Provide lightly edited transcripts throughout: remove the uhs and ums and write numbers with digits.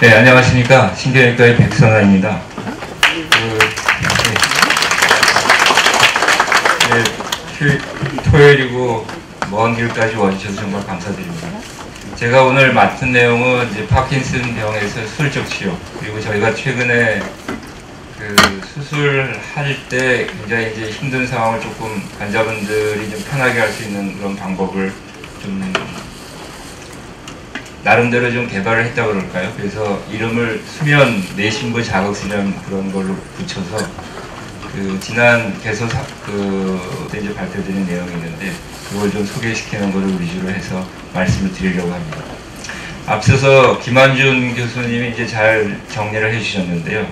네, 안녕하십니까. 신경외과의 백선아입니다. 토요일이고 먼 길까지 와주셔서 정말 감사드립니다. 제가 오늘 맡은 내용은 이제 파킨슨 병에서 수술적 치료, 그리고 저희가 최근에 그 수술할 때 굉장히 이제 힘든 상황을 조금 환자분들이 좀 편하게 할 수 있는 그런 방법을 좀 나름대로 좀 개발을 했다 그럴까요? 그래서 이름을 수면 내심부 자극술이라는 그런 걸로 붙여서 그 지난 개소 때 이제 발표드린 내용이 있는데 그걸 좀 소개시키는 것을 위주로 해서 말씀을 드리려고 합니다. 앞서서 김한준 교수님이 이제 잘 정리를 해주셨는데요.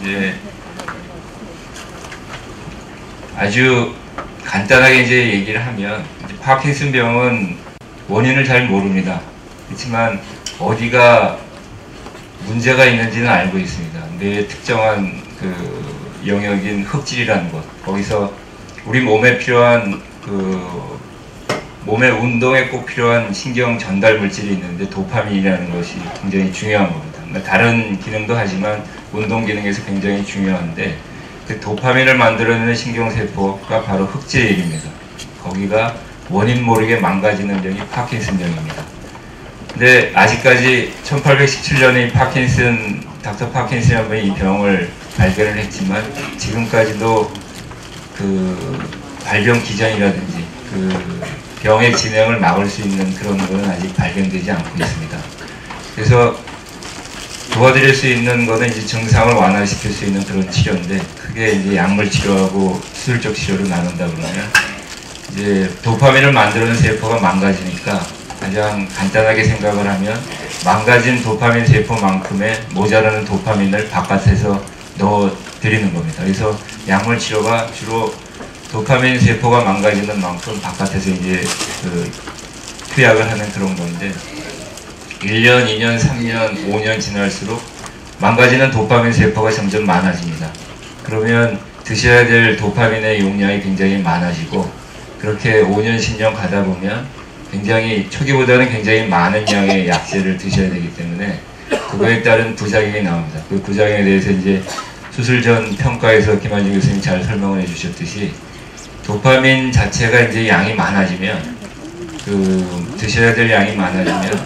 이제 아주 간단하게 이제 얘기를 하면 이제 파킨슨 병은 원인을 잘 모릅니다. 그렇지만 어디가 문제가 있는지는 알고 있습니다. 뇌의 특정한 그 영역인 흡질이라는 것, 거기서 우리 몸에 필요한 그 몸의 운동에 꼭 필요한 신경 전달 물질이 있는데 도파민이라는 것이 굉장히 중요한 겁니다. 그러니까 다른 기능도 하지만 운동 기능에서 굉장히 중요한데 그 도파민을 만들어내는 신경세포가 바로 흑질입니다. 거기가 원인 모르게 망가지는 병이 파킨슨 병입니다. 근데 아직까지 1817년에 닥터 파킨슨이라는 분이 이 병을 발견을 했지만 지금까지도 그 발병 기전이라든지 그 병의 진행을 막을 수 있는 그런 것은 아직 발견되지 않고 있습니다. 그래서 도와드릴 수 있는 것은 이제 증상을 완화시킬 수 있는 그런 치료인데 크게 이제 약물 치료하고 수술적 치료로 나눈다 그러면 이제 도파민을 만드는 세포가 망가지니까 가장 간단하게 생각을 하면 망가진 도파민 세포만큼의 모자라는 도파민을 바깥에서 넣어드리는 겁니다. 그래서 약물 치료가 주로 도파민 세포가 망가지는 만큼 바깥에서 이제 그 투약을 하는 그런 건데 1년, 2년, 3년, 5년 지날수록 망가지는 도파민 세포가 점점 많아집니다. 그러면 드셔야 될 도파민의 용량이 굉장히 많아지고 그렇게 5년, 10년 가다 보면 굉장히 초기보다는 굉장히 많은 양의 약제를 드셔야 되기 때문에 그거에 따른 부작용이 나옵니다. 그 부작용에 대해서 이제 수술 전 평가에서 김한준 교수님이 잘 설명을 해주셨듯이 도파민 자체가 이제 양이 많아지면 그 드셔야 될 양이 많아지면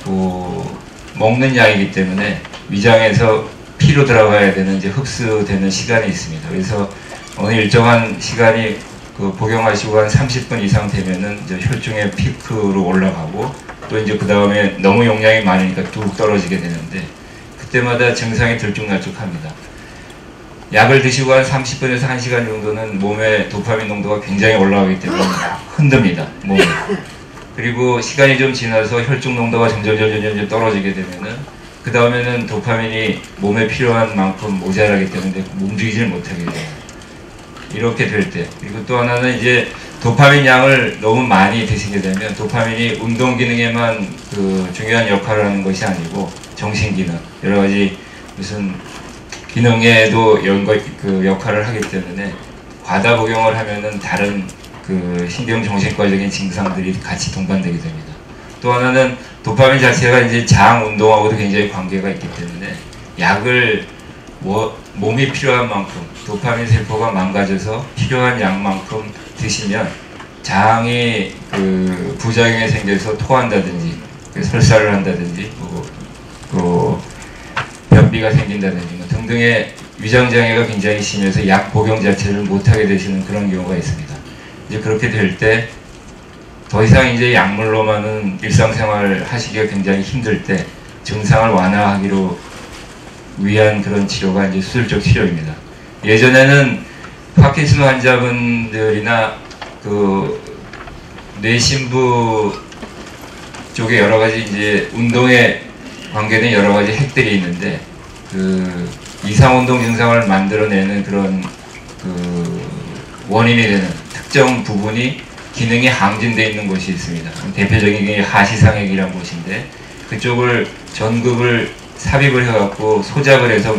그 먹는 양이기 때문에 위장에서 피로 들어가야 되는 이제 흡수되는 시간이 있습니다. 그래서 어느 일정한 시간이 그 복용하시고 한 30분 이상 되면은 이제 혈중의 피크로 올라가고 또 이제 그 다음에 너무 용량이 많으니까 뚝 떨어지게 되는데 그때마다 증상이 들쭉날쭉합니다. 약을 드시고 한 30분에서 1시간 정도는 몸에 도파민 농도가 굉장히 올라가기 때문에 흔듭니다. 몸에. 그리고 시간이 좀 지나서 혈중 농도가 점점 떨어지게 되면은 그 다음에는 도파민이 몸에 필요한 만큼 모자라기 때문에 움직이질 못하게 돼요. 이렇게 될 때, 그리고 또 하나는 이제 도파민 양을 너무 많이 드시게 되면 도파민이 운동 기능에만 그 중요한 역할을 하는 것이 아니고 정신 기능, 여러 가지 무슨 기능에도 그 역할을 하기 때문에 과다 복용을 하면은 다른 그 신경정신과적인 증상들이 같이 동반되게 됩니다. 또 하나는 도파민 자체가 이제 장 운동하고도 굉장히 관계가 있기 때문에 약을 몸이 필요한 만큼 도파민 세포가 망가져서 필요한 양만큼 드시면 장이 그 부작용이 생겨서 토한다든지 설사를 한다든지 또 변비가 생긴다든지 등등의 위장장애가 굉장히 심해서 약 복용 자체를 못하게 되시는 그런 경우가 있습니다. 이제 그렇게 될 때 더 이상 이제 약물로만은 일상생활 하시기가 굉장히 힘들 때 증상을 완화하기로 위한 그런 치료가 이제 수술적 치료입니다. 예전에는 파킨슨 환자분들이나 그 뇌신부 쪽에 여러 가지 이제 운동에 관계된 여러 가지 핵들이 있는데 그 이상운동 증상을 만들어내는 그런 그 원인이 되는 특정 부분이 기능이 항진되어 있는 곳이 있습니다. 대표적인 게 하시상액이라는 곳인데 그쪽을 전극을 삽입을 해갖고 소작을 해서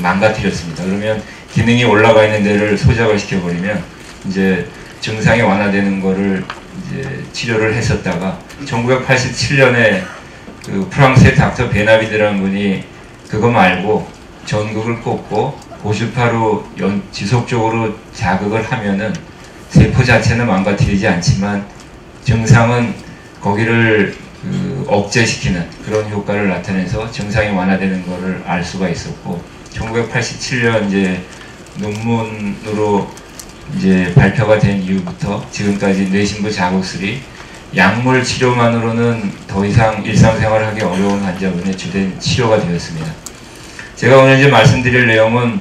망가뜨렸습니다. 그러면 기능이 올라가 있는 데를 소작을 시켜버리면 이제 증상이 완화되는 거를 이제 치료를 했었다가 1987년에 그 프랑스의 닥터 베나비드라는 분이 그거 말고 전극을 꽂고 고주파로 지속적으로 자극을 하면은 세포 자체는 망가뜨리지 않지만 증상은 거기를 억제시키는 그런 효과를 나타내서 증상이 완화되는 것을 알 수가 있었고, 1987년 이제 논문으로 이제 발표가 된 이후부터 지금까지 뇌신부 자극술이 약물 치료만으로는 더 이상 일상생활을 하기 어려운 환자분의 주된 치료가 되었습니다. 제가 오늘 이제 말씀드릴 내용은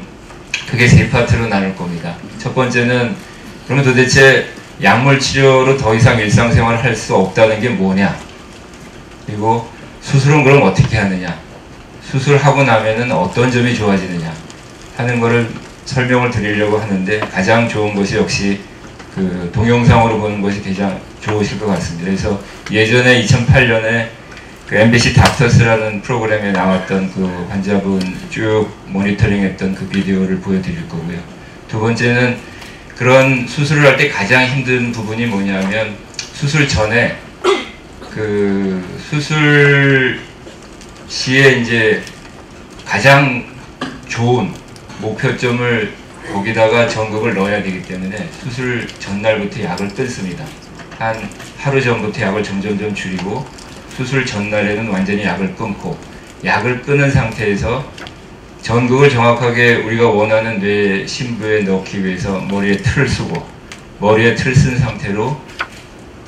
크게 세 파트로 나눌 겁니다. 첫 번째는 그러면 도대체 약물 치료로 더 이상 일상생활을 할 수 없다는 게 뭐냐? 그리고 수술은 그럼 어떻게 하느냐? 수술하고 나면은 어떤 점이 좋아지느냐? 하는 거를 설명을 드리려고 하는데, 가장 좋은 것이 역시 그 동영상으로 보는 것이 가장 좋으실 것 같습니다. 그래서 예전에 2008년에 그 MBC 닥터스라는 프로그램에 나왔던 그 환자분 쭉 모니터링 했던 그 비디오를 보여드릴 거고요. 두 번째는 그런 수술을 할 때 가장 힘든 부분이 뭐냐면, 수술 전에 그 수술 시에 이제 가장 좋은 목표점을 거기다가 전극을 넣어야 되기 때문에 수술 전날부터 약을 끊습니다. 한 하루 전부터 약을 점점점 줄이고 수술 전날에는 완전히 약을 끊고, 약을 끊은 상태에서 전극을 정확하게 우리가 원하는 뇌 심부에 넣기 위해서 머리에 틀을 쓰고, 머리에 틀 쓴 상태로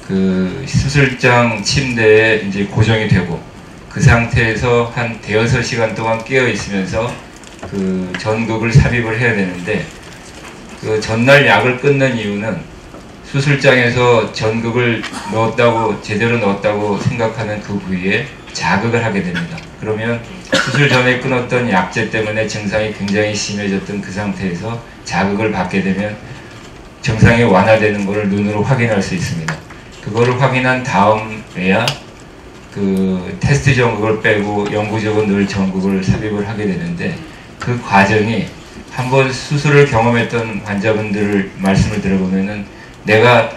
그 수술장 침대에 이제 고정이 되고, 그 상태에서 한 대여섯 시간 동안 깨어 있으면서 그 전극을 삽입을 해야 되는데, 그 전날 약을 끊는 이유는 수술장에서 전극을 넣었다고, 제대로 넣었다고 생각하는 그 부위에 자극을 하게 됩니다. 그러면 수술 전에 끊었던 약제 때문에 증상이 굉장히 심해졌던 그 상태에서 자극을 받게 되면 증상이 완화되는 것을 눈으로 확인할 수 있습니다. 그거를 확인한 다음에야 그 테스트 전극을 빼고 영구적으로 늘 전극을 삽입을 하게 되는데, 그 과정이 한번 수술을 경험했던 환자분들 말씀을 들어보면은 내가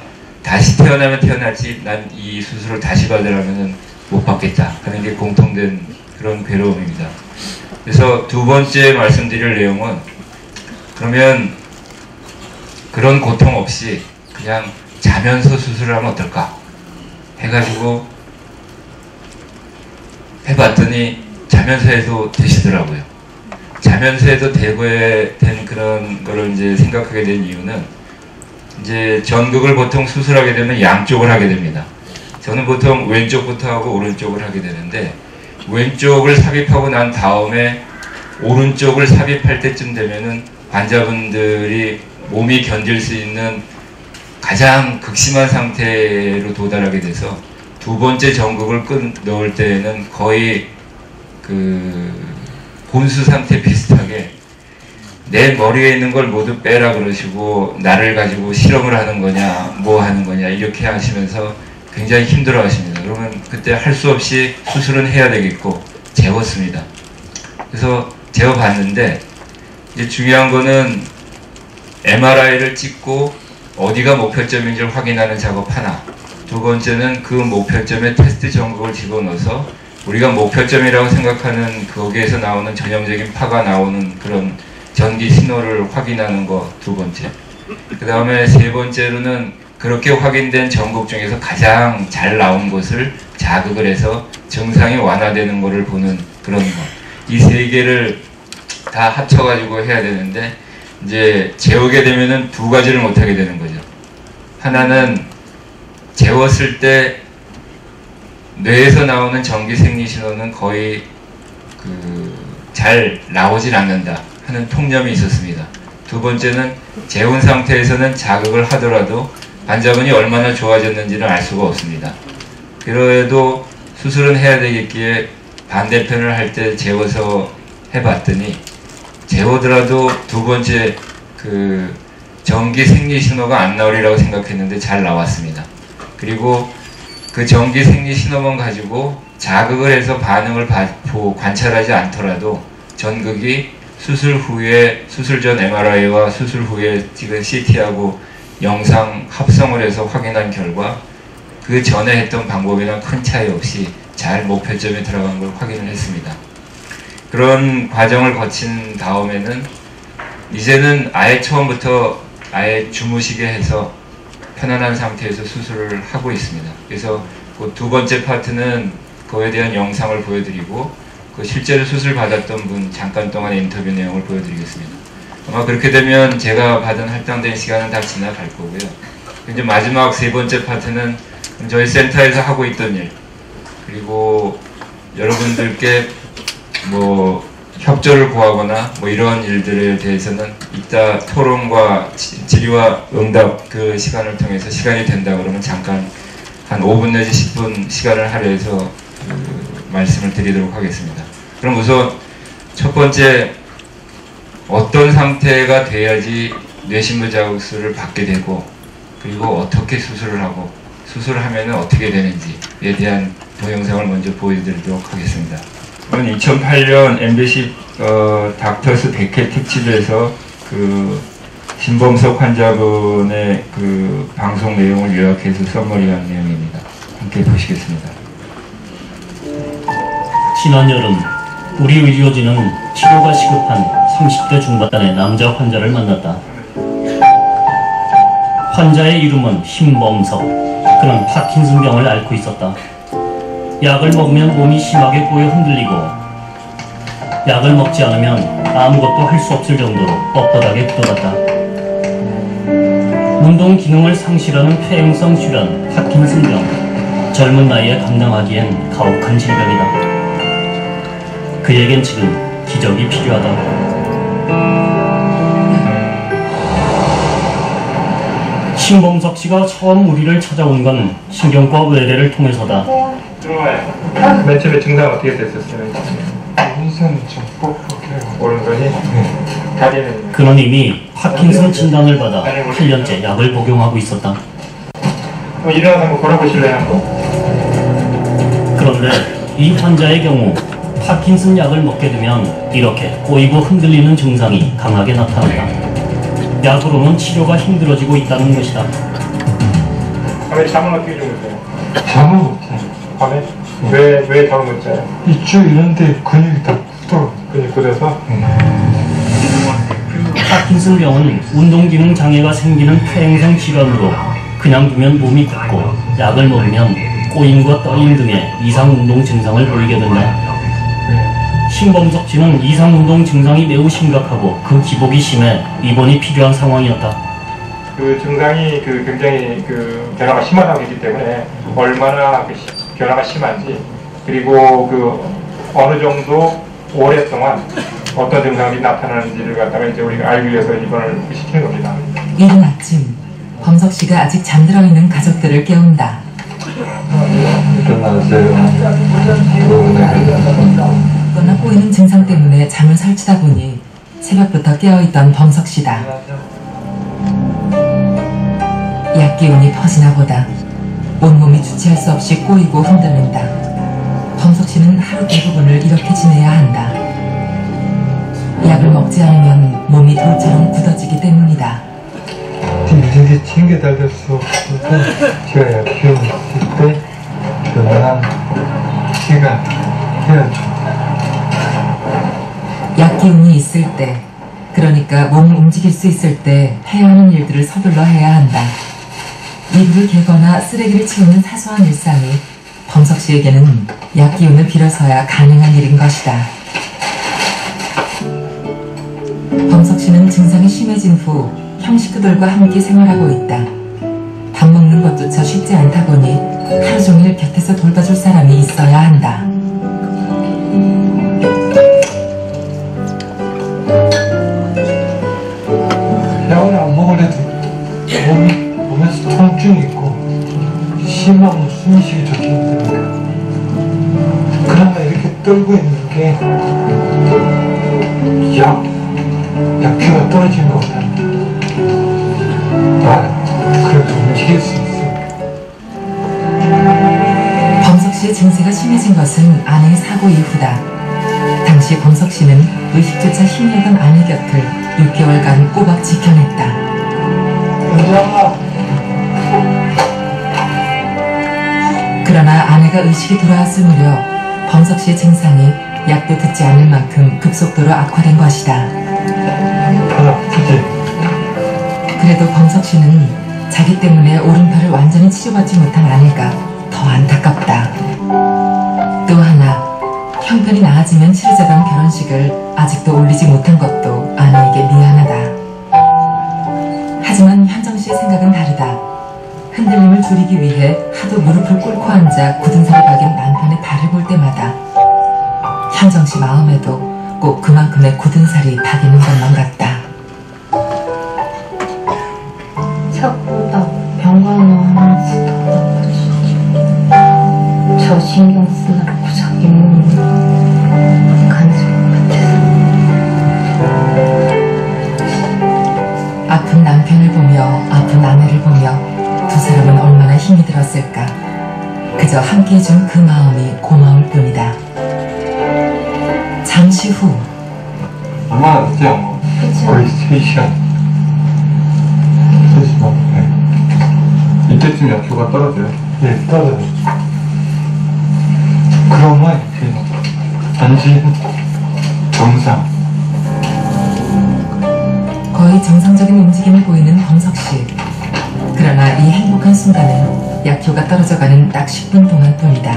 다시 태어나면 태어날지 난 이 수술을 다시 받으려면은 못 받겠다 하는 게 공통된 그런 괴로움입니다. 그래서 두 번째 말씀드릴 내용은, 그러면 그런 고통 없이 그냥 자면서 수술을 하면 어떨까 해가지고 해봤더니 자면서 해도 되시더라고요. 자면서 해도 되고야 된 그런 거를 이제 생각하게 된 이유는, 이제 전극을 보통 수술하게 되면 양쪽을 하게 됩니다. 저는 보통 왼쪽부터 하고 오른쪽을 하게 되는데, 왼쪽을 삽입하고 난 다음에 오른쪽을 삽입할 때쯤 되면은 환자분들이 몸이 견딜 수 있는 가장 극심한 상태로 도달하게 돼서 두 번째 전극을 넣을 때에는 거의 그 곤수 상태 비슷하게 내 머리에 있는 걸 모두 빼라 그러시고, 나를 가지고 실험을 하는 거냐 뭐 하는 거냐 이렇게 하시면서 굉장히 힘들어 하십니다. 그러면 그때 할 수 없이 수술은 해야 되겠고 재웠습니다. 그래서 재워봤는데, 이제 중요한 거는 MRI를 찍고 어디가 목표점인지를 확인하는 작업 하나, 두 번째는 그 목표점에 테스트 전극을 집어넣어서 우리가 목표점이라고 생각하는 거기에서 나오는 전형적인 파가 나오는 그런 전기 신호를 확인하는 거 두 번째, 그 다음에 세 번째로는 그렇게 확인된 전극 중에서 가장 잘 나온 것을 자극을 해서 증상이 완화되는 것을 보는 그런 것, 이 세 개를 다 합쳐가지고 해야 되는데, 이제 재우게 되면은 두 가지를 못하게 되는 거죠. 하나는 재웠을 때 뇌에서 나오는 전기 생리 신호는 거의 잘 나오질 않는다 하는 통념이 있었습니다. 두 번째는 재운 상태에서는 자극을 하더라도 환자분이 얼마나 좋아졌는지는 알 수가 없습니다. 그래도 수술은 해야 되겠기에 반대편을 할 때 재워서 해봤더니, 재우더라도 두 번째 그 전기 생리 신호가 안 나오리라고 생각했는데 잘 나왔습니다. 그리고 그 전기 생리 신호만 가지고 자극을 해서 반응을 관찰하지 않더라도 전극이 수술 후에, 수술 전 MRI와 수술 후에 지금 CT하고 영상 합성을 해서 확인한 결과 그 전에 했던 방법이랑 큰 차이 없이 잘 목표점에 들어간 걸 확인을 했습니다. 그런 과정을 거친 다음에는 이제는 아예 처음부터 아예 주무시게 해서 편안한 상태에서 수술을 하고 있습니다. 그래서 그 두 번째 파트는 그에 대한 영상을 보여드리고 그 실제로 수술 받았던 분 잠깐 동안의 인터뷰 내용을 보여드리겠습니다. 아마 그렇게 되면 제가 받은 할당된 시간은 다 지나갈 거고요. 이제 마지막 세 번째 파트는 저희 센터에서 하고 있던 일, 그리고 여러분들께 뭐 협조를 구하거나 뭐 이런 일들에 대해서는 이따 토론과 질의와 응답 그 시간을 통해서 시간이 된다 그러면 잠깐 한 5분 내지 10분 시간을 할애해서 말씀을 드리도록 하겠습니다. 그럼 우선 첫 번째, 어떤 상태가 돼야지 뇌신부 자극술을 받게 되고 그리고 어떻게 수술을 하고 수술을 하면 어떻게 되는지에 대한 동영상을 먼저 보여드리도록 하겠습니다. 2008년 MBC 닥터스 100회 특집에서 그 신범석 환자분의 그 방송 내용을 요약해서 써머리한 내용입니다. 함께 보시겠습니다. 지난 여름 우리 의료진은 치료가 시급한 30대 중반의 남자 환자를 만났다. 환자의 이름은 신범석. 그는 파킨슨병을 앓고 있었다. 약을 먹으면 몸이 심하게 꼬여 흔들리고 약을 먹지 않으면 아무것도 할 수 없을 정도로 뻣뻣하게 굳어갔다. 운동 기능을 상실하는 폐행성 질환 파킨슨병. 젊은 나이에 감당하기엔 가혹한 질병이다. 그에겐 지금 기적이 필요하다. 신범석 씨가 처음 우리를 찾아온 건 신경과 외래를 통해서다. 들어와요. 맨 처음에 증상 어떻게 됐었어요? 오른손이 좀 뻑뻑해요. 오른손이? 네. 다리는? 그는 이미 파킨슨 진단을 받아 8년째 약을 복용하고 있었다. 일어나서 한번 걸어보실래요? 한번? 그런데 이 환자의 경우 파킨슨 약을 먹게 되면 이렇게 꼬이고 흔들리는 증상이 강하게 나타난다. 약으로는 치료가 힘들어지고 있다는 것이다. 밤에 잠은 어떻게 주무세요? 잠을 못 자요. 밤에? 왜 잠을 못 자요? 이쪽 이런데 근육이 다 굳어. 근육 굳어서? 파킨슨병은 운동기능 장애가 생기는 폐행성 질환으로 그냥 두면 몸이 굳고 약을 먹으면 꼬임과 떠임 등의 이상운동 증상을 보이게 된다. 신범석 씨는 이상운동 증상이 매우 심각하고 그 기복이 심해 입원이 필요한 상황이었다. 그 증상이 굉장히 변화가 심하다고 했기 때문에 얼마나 변화가 심한지, 그리고 어느 정도 오랫동안 어떤 증상이 나타나는지를 갖다가 이제 우리가 알기 위해서 입원을 시키는 겁니다. 이른 아침, 범석 씨가 아직 잠들어 있는 가족들을 깨운다. 일어나세요. 붓거나 꼬이는 증상 때문에 잠을 설치다 보니 새벽부터 깨어있던 범석 씨다. 약 기운이 퍼지나 보다. 온몸이 주체할 수 없이 꼬이고 흔들린다. 범석 씨는 하루 대부분을 이렇게 지내야 한다. 약을 먹지 않으면 몸이 돌처럼 굳어지기 때문이다. 미리 챙겨달릴 수 없어서 제가 약 기운 있을 때 그만한 제가 해야죠. 약 기운이 있을 때, 그러니까 몸을 움직일 수 있을 때 해야 하는 일들을 서둘러 해야 한다. 이불을 개거나 쓰레기를 치우는 사소한 일상이 범석 씨에게는 약 기운을 빌어서야 가능한 일인 것이다. 범석 씨는 증상이 심해진 후 형 식구들과 함께 생활하고 있다. 밥 먹는 것조차 쉽지 않다 보니 하루 종일 곁에서 돌봐줄 사람이 있어야 한다. 약을 안 먹으려도 몸에서 통증이 있고 심하면 숨쉬기 좋기 힘듭니다. 그나마 이렇게 떨고 있는 게 약효가 떨어진 것 같아요. 그래도 움직일 수 있어. 범석 씨의 증세가 심해진 것은 아내의 사고 이후다. 당시 범석 씨는 의식조차 희미하던 아내 곁을 6개월간 꼬박 지켜냈다. 그러나 아내가 의식이 돌아왔을 무렵 범석 씨의 증상이 약도 듣지 않을 만큼 급속도로 악화된 것이다. 아프지? 그래도 범석 씨는 자기 때문에 오른팔을 완전히 치료받지 못한 아내가 더 안타깝다. 또 하나, 형편이 나아지면 치르자던 결혼식을 아직도 올리지 못한 것도 아내에게 미안하다. 하지만 현정 씨의 생각은 다르다. 흔들림을 줄이기 위해 하도 무릎을 꿇고 앉아 굳은 살을 박인 남편의 발을 볼 때마다 현정 씨 마음에도 꼭 그만큼의 굳은 살이 박이는 것만 같다. 자꾸 나 병간호 하면서 답답하지. 저 신경 쓰느라고 자기 몸이 간지러운 같아서. 아픈 남편을 보며 아픈 아내를 보며 두 사람은 얼마나 힘이 들었을까. 그저 함께해준 그 마음이 고마울 뿐이다. 잠시 후 얼마나 늦지 않고? 거의 3시간. 3시간? 네. 이때쯤 약효가 떨어져요? 네, 떨어져요. 그러면 이렇게 단지 정상. 거의 정상적인 움직임을 보이는 범석씨. 그러나 이 행복한 순간은 약효가 떨어져가는 딱 10분 동안뿐이다.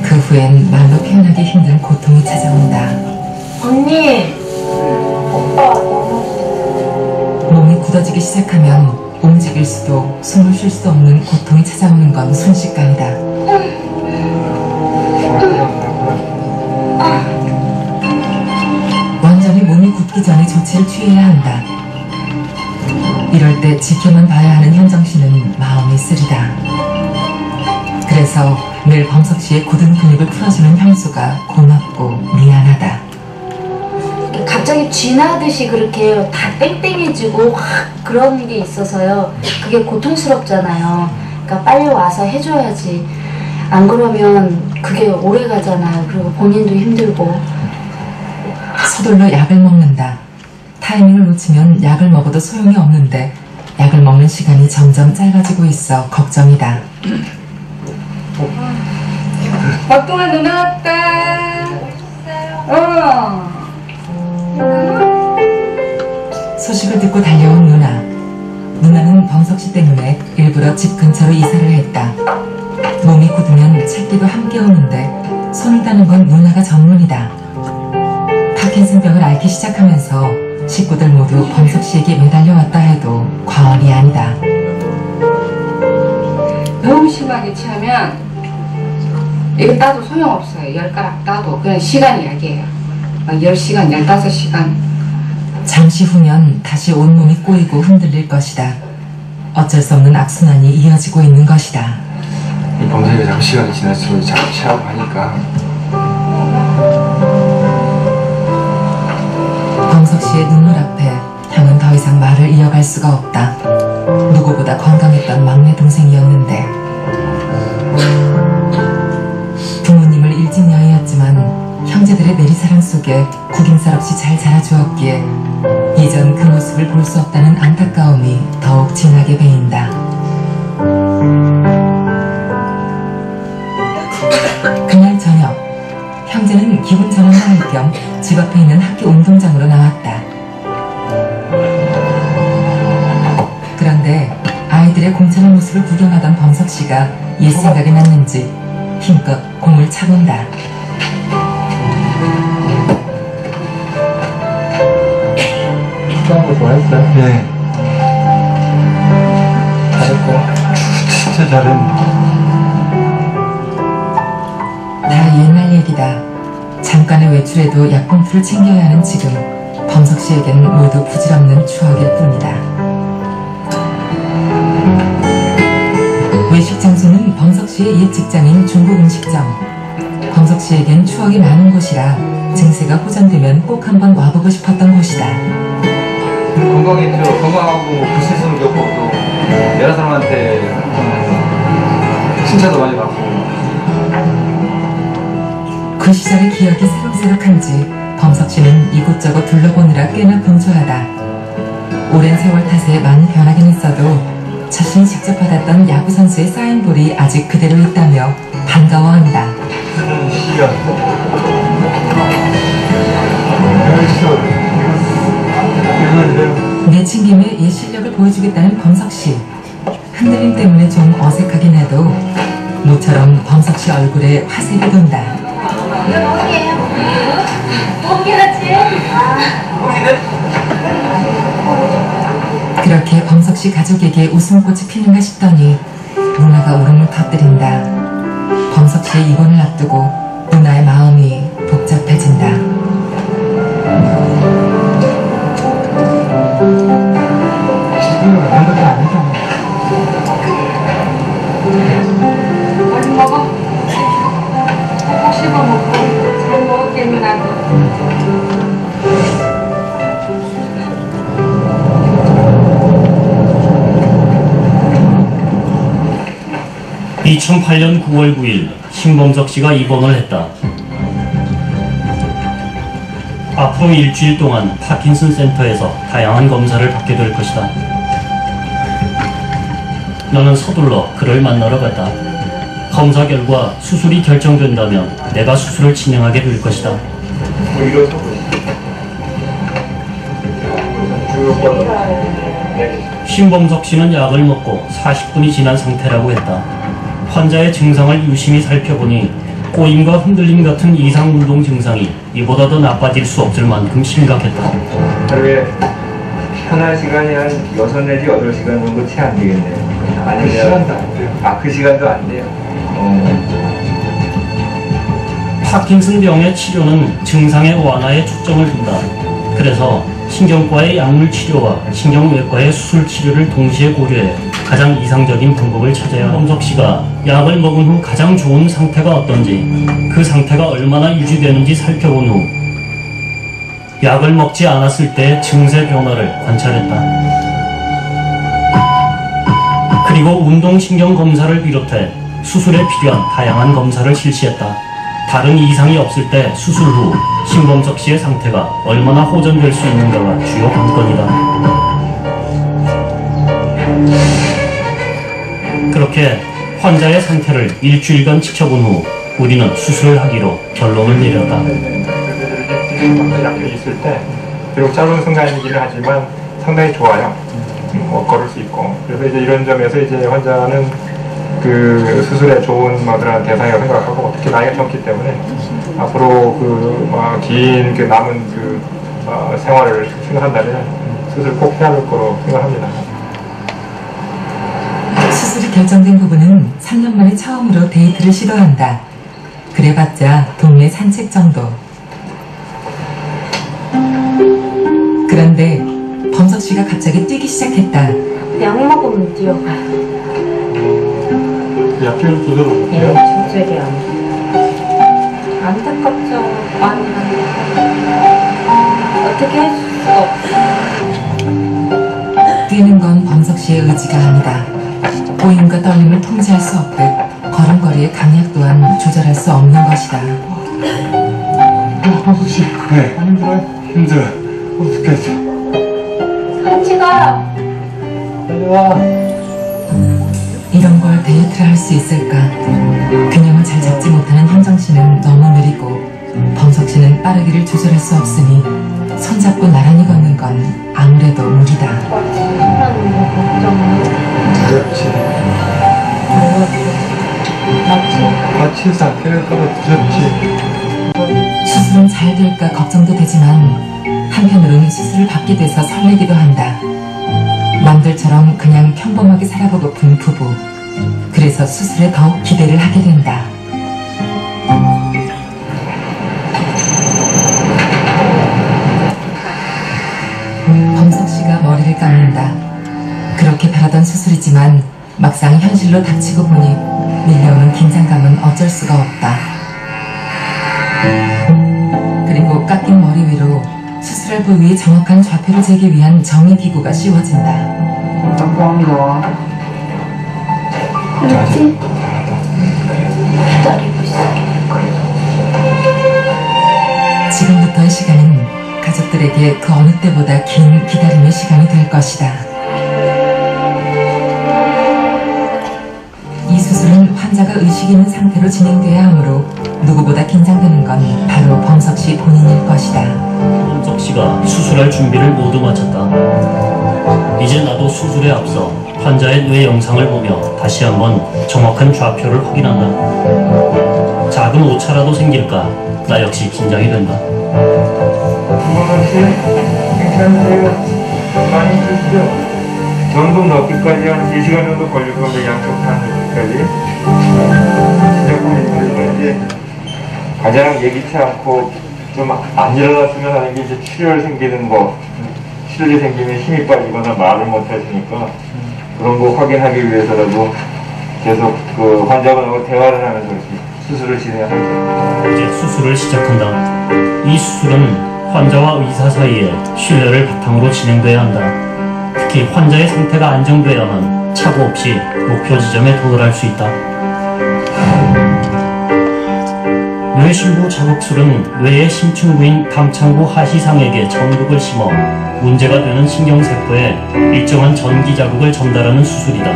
그 후엔 말로 표현하기 힘든 고통이 찾아온다. 언니! 오빠 몸이 굳어지기 시작하면 움직일 수도 숨을 쉴 수 없는 고통이 찾아오는 건 순식간이다. 완전히 몸이 굳기 전에 조치를 취해야 한다. 이럴 때 지켜만 봐야 하는 현정 씨는 마음이 쓰리다. 그래서 늘 범석 씨의 굳은 근육을 풀어주는 형수가 고맙고 미안하다. 갑자기 쥐나듯이 그렇게 다 땡땡해지고 확 그런 게 있어서요. 그게 고통스럽잖아요. 그러니까 빨리 와서 해줘야지. 안 그러면 그게 오래 가잖아요. 그리고 본인도 힘들고. 서둘러 약을 먹는다. 타이밍을 놓치면 약을 먹어도 소용이 없는데 약을 먹는 시간이 점점 짧아지고 있어 걱정이다. 박동아 누나 왔다. 소식을 듣고 달려온 누나. 누나는 범석 씨 때문에 일부러 집 근처로 이사를 했다. 몸이 굳으면 찾기도 함께 오는데 손을 따는 건 누나가 전문이다. 파킨슨병을 앓기 시작하면서 식구들 모두 범석 씨에게 매달려왔다 해도 과언이 아니다. 너무 심하게 취하면 이거 따도 소용없어요. 10가락 따도 그냥 시간이 약이에요. 막 10시간, 15시간. 잠시 후면 다시 온몸이 꼬이고 흔들릴 것이다. 어쩔 수 없는 악순환이 이어지고 있는 것이다. 이 범죄가 자꾸 시간이 지날수록 자꾸 취하고 하니까 범석 씨의 눈물 앞에 형은 더 이상 말을 이어갈 수가 없다. 누구보다 건강했던 막내 동생이었는데 부모님을 잃진 여인이었지만 형제들의 내리사랑 속에 구김살 없이 잘 자라주었기에 이전 그 모습을 볼 수 없다는 안타까움이 더욱 진하게 배인다. 그날 저녁 형제는 기분 전환을 할 겸 집 앞에 있는 학교 운동장으로 나왔다. 그런데 아이들의 공차는 모습을 구경하던 범석 씨가 옛 생각이 났는지 힘껏 공을 차본다. 축구한 거 좋아했어요? 네. 잘했고. 진짜 잘했네. 다 옛날 얘기다. 잠깐의 외출에도 약봉투를 챙겨야 하는 지금 범석 씨에겐 모두 부질없는 추억일 뿐이다. 외식 장소는 범석 씨의 옛 직장인 중국 음식점. 범석 씨에겐 추억이 많은 곳이라 증세가 호전되면 꼭 한번 와보고 싶었던 곳이다. 건강했죠. 건강하고 부스스름 겪고 또 여러 사람한테 칭찬도 많이 받고. 그 시절의 기억이 새록새록한지 범석 씨는 이곳저곳 둘러보느라 꽤나 분주하다. 오랜 세월 탓에 많이 변하긴 했어도 자신이 직접 받았던 야구 선수의 사인볼이 아직 그대로 있다며 반가워한다. 내친김에 옛 실력을 보여주겠다는 범석씨. 흔들림 때문에 좀 어색하긴 해도 모처럼 범석씨 얼굴에 화색이 돈다. 그렇게 범석씨 가족에게 웃음꽃이 피는가 싶더니 누나가 울음을 터뜨린다. 범석씨의 입원을 앞두고 누나의 마음이 복잡해진다. 얼른 먹어. 꼭 씹어 먹고 잘 먹을게는 나도. 2008년 9월 9일 신범석 씨가 입원을 했다. 앞으로 일주일 동안 파킨슨 센터에서 다양한 검사를 받게 될 것이다. 너는 서둘러 그를 만나러 갔다. 검사 결과 수술이 결정된다면 내가 수술을 진행하게 될 것이다. 신범석 씨는 약을 먹고 40분이 지난 상태라고 했다. 환자의 증상을 유심히 살펴보니 꼬임과 흔들림 같은 이상 운동 증상이 이보다 더 나빠질 수 없을 만큼 심각했다. 하루에 편한 시간이 한 6 내지 8시간 정도 채 안 되겠네요. 아니면 그 시간도 안 돼요. 그 시간도 안 돼요. 파킨슨 병의 치료는 증상의 완화에 초점을 둔다. 그래서 신경과의 약물 치료와 신경외과의 수술 치료를 동시에 고려해 가장 이상적인 방법을 찾아야 범석 씨가 약을 먹은 후 가장 좋은 상태가 어떤지, 그 상태가 얼마나 유지되는지 살펴본 후 약을 먹지 않았을 때의 증세 변화를 관찰했다. 그리고 운동신경 검사를 비롯해 수술에 필요한 다양한 검사를 실시했다. 다른 이상이 없을 때 수술 후 신범석 씨의 상태가 얼마나 호전될 수 있는가가 주요 관건이다. 그렇게 환자의 상태를 일주일간 지켜본 후 우리는 수술을 하기로 결론을 내렸다. 약이 있을 때 비록 짧은 순간이기는 하지만 상당히 좋아요. 걸을 수 있고. 그래서 이제 이런 점에서 이제 환자는 그 수술에 좋은 그런 대상이라고 생각하고, 특히 나이가 젊기 때문에 앞으로 긴 남은 생활을 생각한다면 수술 꼭 해야 할 거로 생각합니다. 수술이 결정된 부부는 3년 만에 처음으로 데이트를 시도한다. 그래봤자 동네 산책 정도. 그런데 범석 씨가 갑자기 뛰기 시작했다. 약 먹으면 뛰어가. 약기를 조절을 못해요? 조절이 안 돼. 안타깝죠. 많이 어떻게 할 수가 없어. 뛰는 건 범석 씨의 의지가 아니다. 꼬임과 떨림을 통제할 수 없듯 걸음걸이의 강약 또한 조절할 수 없는 것이다. 네, 힘들어. 어떻게 하지? 같이 가. 빨리 와. 이런 걸 데이트를 할 수 있을까? 균형을 잘 잡지 못하는 현정씨는 너무 느리고 범석 씨는 빠르기를 조절할 수 없으니 손잡고 나란히 걷는 건 아무래도 무리다. 그렇지. 마취 상태를 떨어뜨렸지. 수술은 잘 될까 걱정도 되지만 한편으로는 수술을 받게 돼서 설레기도 한다. 남들처럼 그냥 평범하게 살아보고픈 부부. 그래서 수술에 더욱 기대를 하게 된다. 범석 씨가 머리를 감는다. 그렇게 바라던 수술이지만 막상 현실로 닥치고 보니 밀려오는 긴장감은 어쩔 수가 없다. 그리고 깎인 머리 위로 수술할 부위의 정확한 좌표를 재기 위한 정의기구가 씌워진다. 감사합니다. 그렇지? 기다리고 있어. 지금부터의 시간은 가족들에게 그 어느 때보다 긴 기다림의 시간이 될 것이다. 이 수술은 환자가 의식이 있는 상태로 진행돼야 하므로 누구보다 긴장되는 건 바로 범석 씨 본인일 것이다. 범석 씨가 수술할 준비를 모두 마쳤다. 이제 나도 수술에 앞서 환자의 뇌 영상을 보며 다시 한번 정확한 좌표를 확인한다. 작은 오차라도 생길까 나 역시 긴장이 된다. 김원원 씨, 괜찮으세요? 많이 드시죠? 전동 넣기까지 한 3시간 정도 걸릴 건데 양쪽 다 넣기까지 시작하면 이제 가장 예기치 않고 좀 안 일어났으면 하는 게 이제 출혈 생기는 거, 출혈이 생기면 힘이 빠지거나 말을 못 하시니까 그런 거 확인하기 위해서라도 계속 그 환자분하고 대화를 하면서 이렇게 수술을 진행하죠. 이제 수술을 시작한다. 이 수술은 환자와 의사 사이에 신뢰를 바탕으로 진행돼야 한다. 특히 환자의 상태가 안정돼야만 착오 없이 목표 지점에 도달할 수 있다. 뇌신부 자극술은 뇌의 심층부인 담창부 하시상액에 전극을 심어 문제가 되는 신경세포에 일정한 전기 자극을 전달하는 수술이다.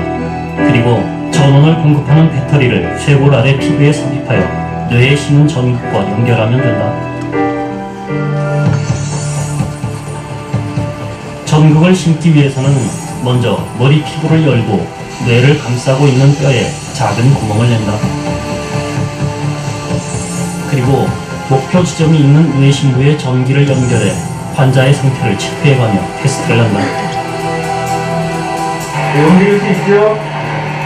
그리고 전원을 공급하는 배터리를 쇄골 아래 피부에 삽입하여 뇌에 심은 전극과 연결하면 된다. 전극을 심기 위해서는 먼저 머리 피부를 열고 뇌를 감싸고 있는 뼈에 작은 구멍을 낸다. 그리고 목표 지점이 있는 뇌신부에 전기를 연결해 환자의 상태를 체크해가며 테스트를 한다. 움직일 수 있죠?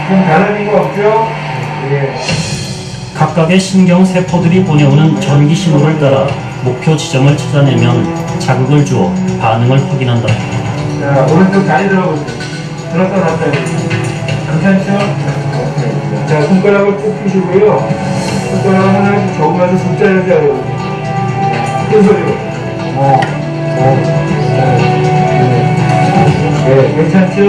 좀 다른 거 없죠? 예. 각각의 신경세포들이 보내오는 전기 신호를 따라 목표 지점을 찾아내면 자극을 주어 반응을 확인한다. 자, 오른쪽 다리 들어보세요. 들었다 놨다. 괜찮죠? 자, 손가락을 쭉 펴시고요. 손가락 하나씩 적으면서 숫자를 세요. 큰 소리로. 네, 괜찮죠?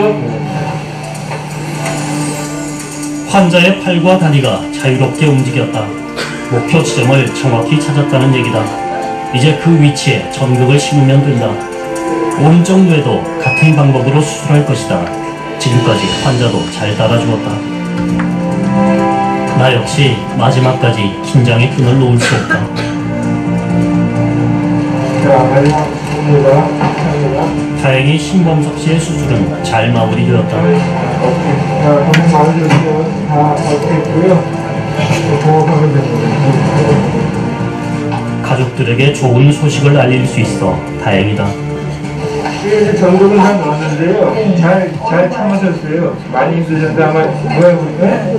환자의 팔과 다리가 자유롭게 움직였다. 목표 지점을 정확히 찾았다는 얘기다. 이제 그 위치에 전극을 심으면 된다. 오른쪽 뇌도 같은 방법으로 수술할 것이다. 지금까지 환자도 잘 따라주었다. 나 역시 마지막까지 긴장의 끈을 놓을 수 없다. 자, 마지막 수술입니다. 다행히 신범석 씨의 수술은 잘 마무리되었다. 자, 고생 많으셨어요. 다 어떻겠고요. 호흡하면 됩니다. 가족들에게 좋은 소식을 알릴 수 있어 다행이다. 이제 전국을 다 넣었는데요. 잘 참으셨어요. 많이 힘드셨는데 아마 모여볼까요?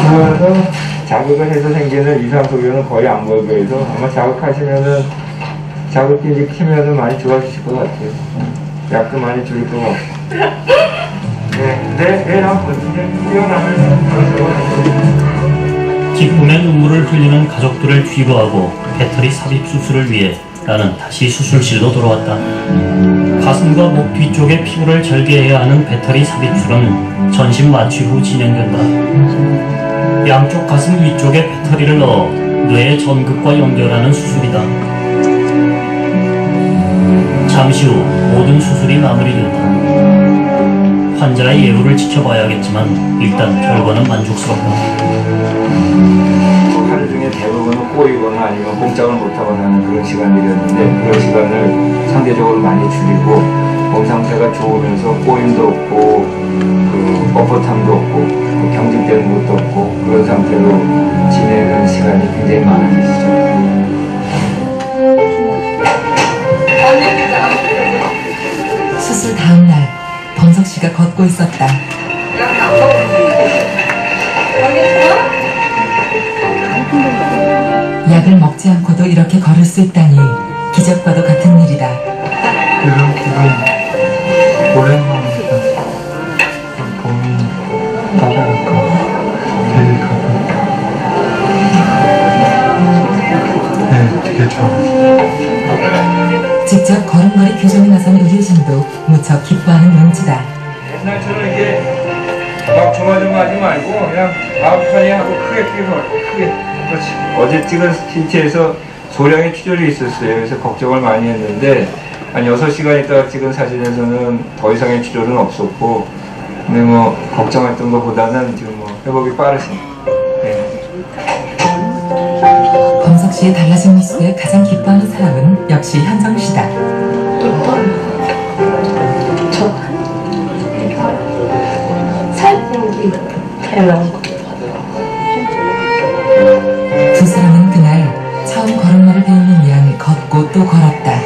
그래서 자극을 해서 생기는 이상소견은 거의 안 보이고 해서 아마 자극하시면은 자극기 이제 키면은 많이 좋아지실 것 같아요. 약도 많이 줄일 것 같고. 네, 내일 한번 뛰어나면 기쁨의 눈물을 흘리는 가족들을 뒤로하고 배터리 삽입 수술을 위해 나는 다시 수술실로 돌아왔다. 가슴과 목 뒤쪽의 피부를 절개해야 하는 배터리 삽입술은 전신 마취 후 진행된다. 양쪽 가슴 위쪽에 배터리를 넣어 뇌의 전극과 연결하는 수술이다. 잠시 후 모든 수술이 마무리된다. 환자의 예후를 지켜봐야겠지만 일단 결과는 만족스럽다. 하루 중에 대부분은 꼬이거나 아니면 꼼짝을 못하거나 하는 그런 시간들이었는데 그런 시간을 상대적으로 많이 줄이고 몸 상태가 좋으면서 꼬임도 없고 그 뻣뻣함도 없고 그 경직되는 것도 없고 그런 상태로 지내는 시간이 굉장히 많아졌죠. 수술 다음 날 범석 씨가 걷고 있었다. 약을 먹지 않고도 이렇게 걸을 수 있다니 기적과도 같은 일이다. 이런 기분 오랜만이다. 봄이 따뜻하고 데리카고 네, 되게 좋아. 직접 걸음걸이 교정에 나선 의료진도 무척 기뻐하는 눈치다. 옛날처럼 이렇게 막 조마조마하지 말고 그냥 마음편히 하고 크게 그렇지. 어제 찍은 CT에서 소량의 출혈이 있었어요. 그래서 걱정을 많이 했는데 한 6시간 있다가 찍은 사진에서는 더 이상의 출혈은 없었고 근데 뭐 걱정했던 것보다는 지금 뭐 회복이 빠르십니다. 네. 범석 씨의 달라진 모습에 가장 기뻐하는 사람은 역시 현정 씨다. 두 사람은 그날 처음 걸음마를 배우는 위한 걷고 또 걸었다.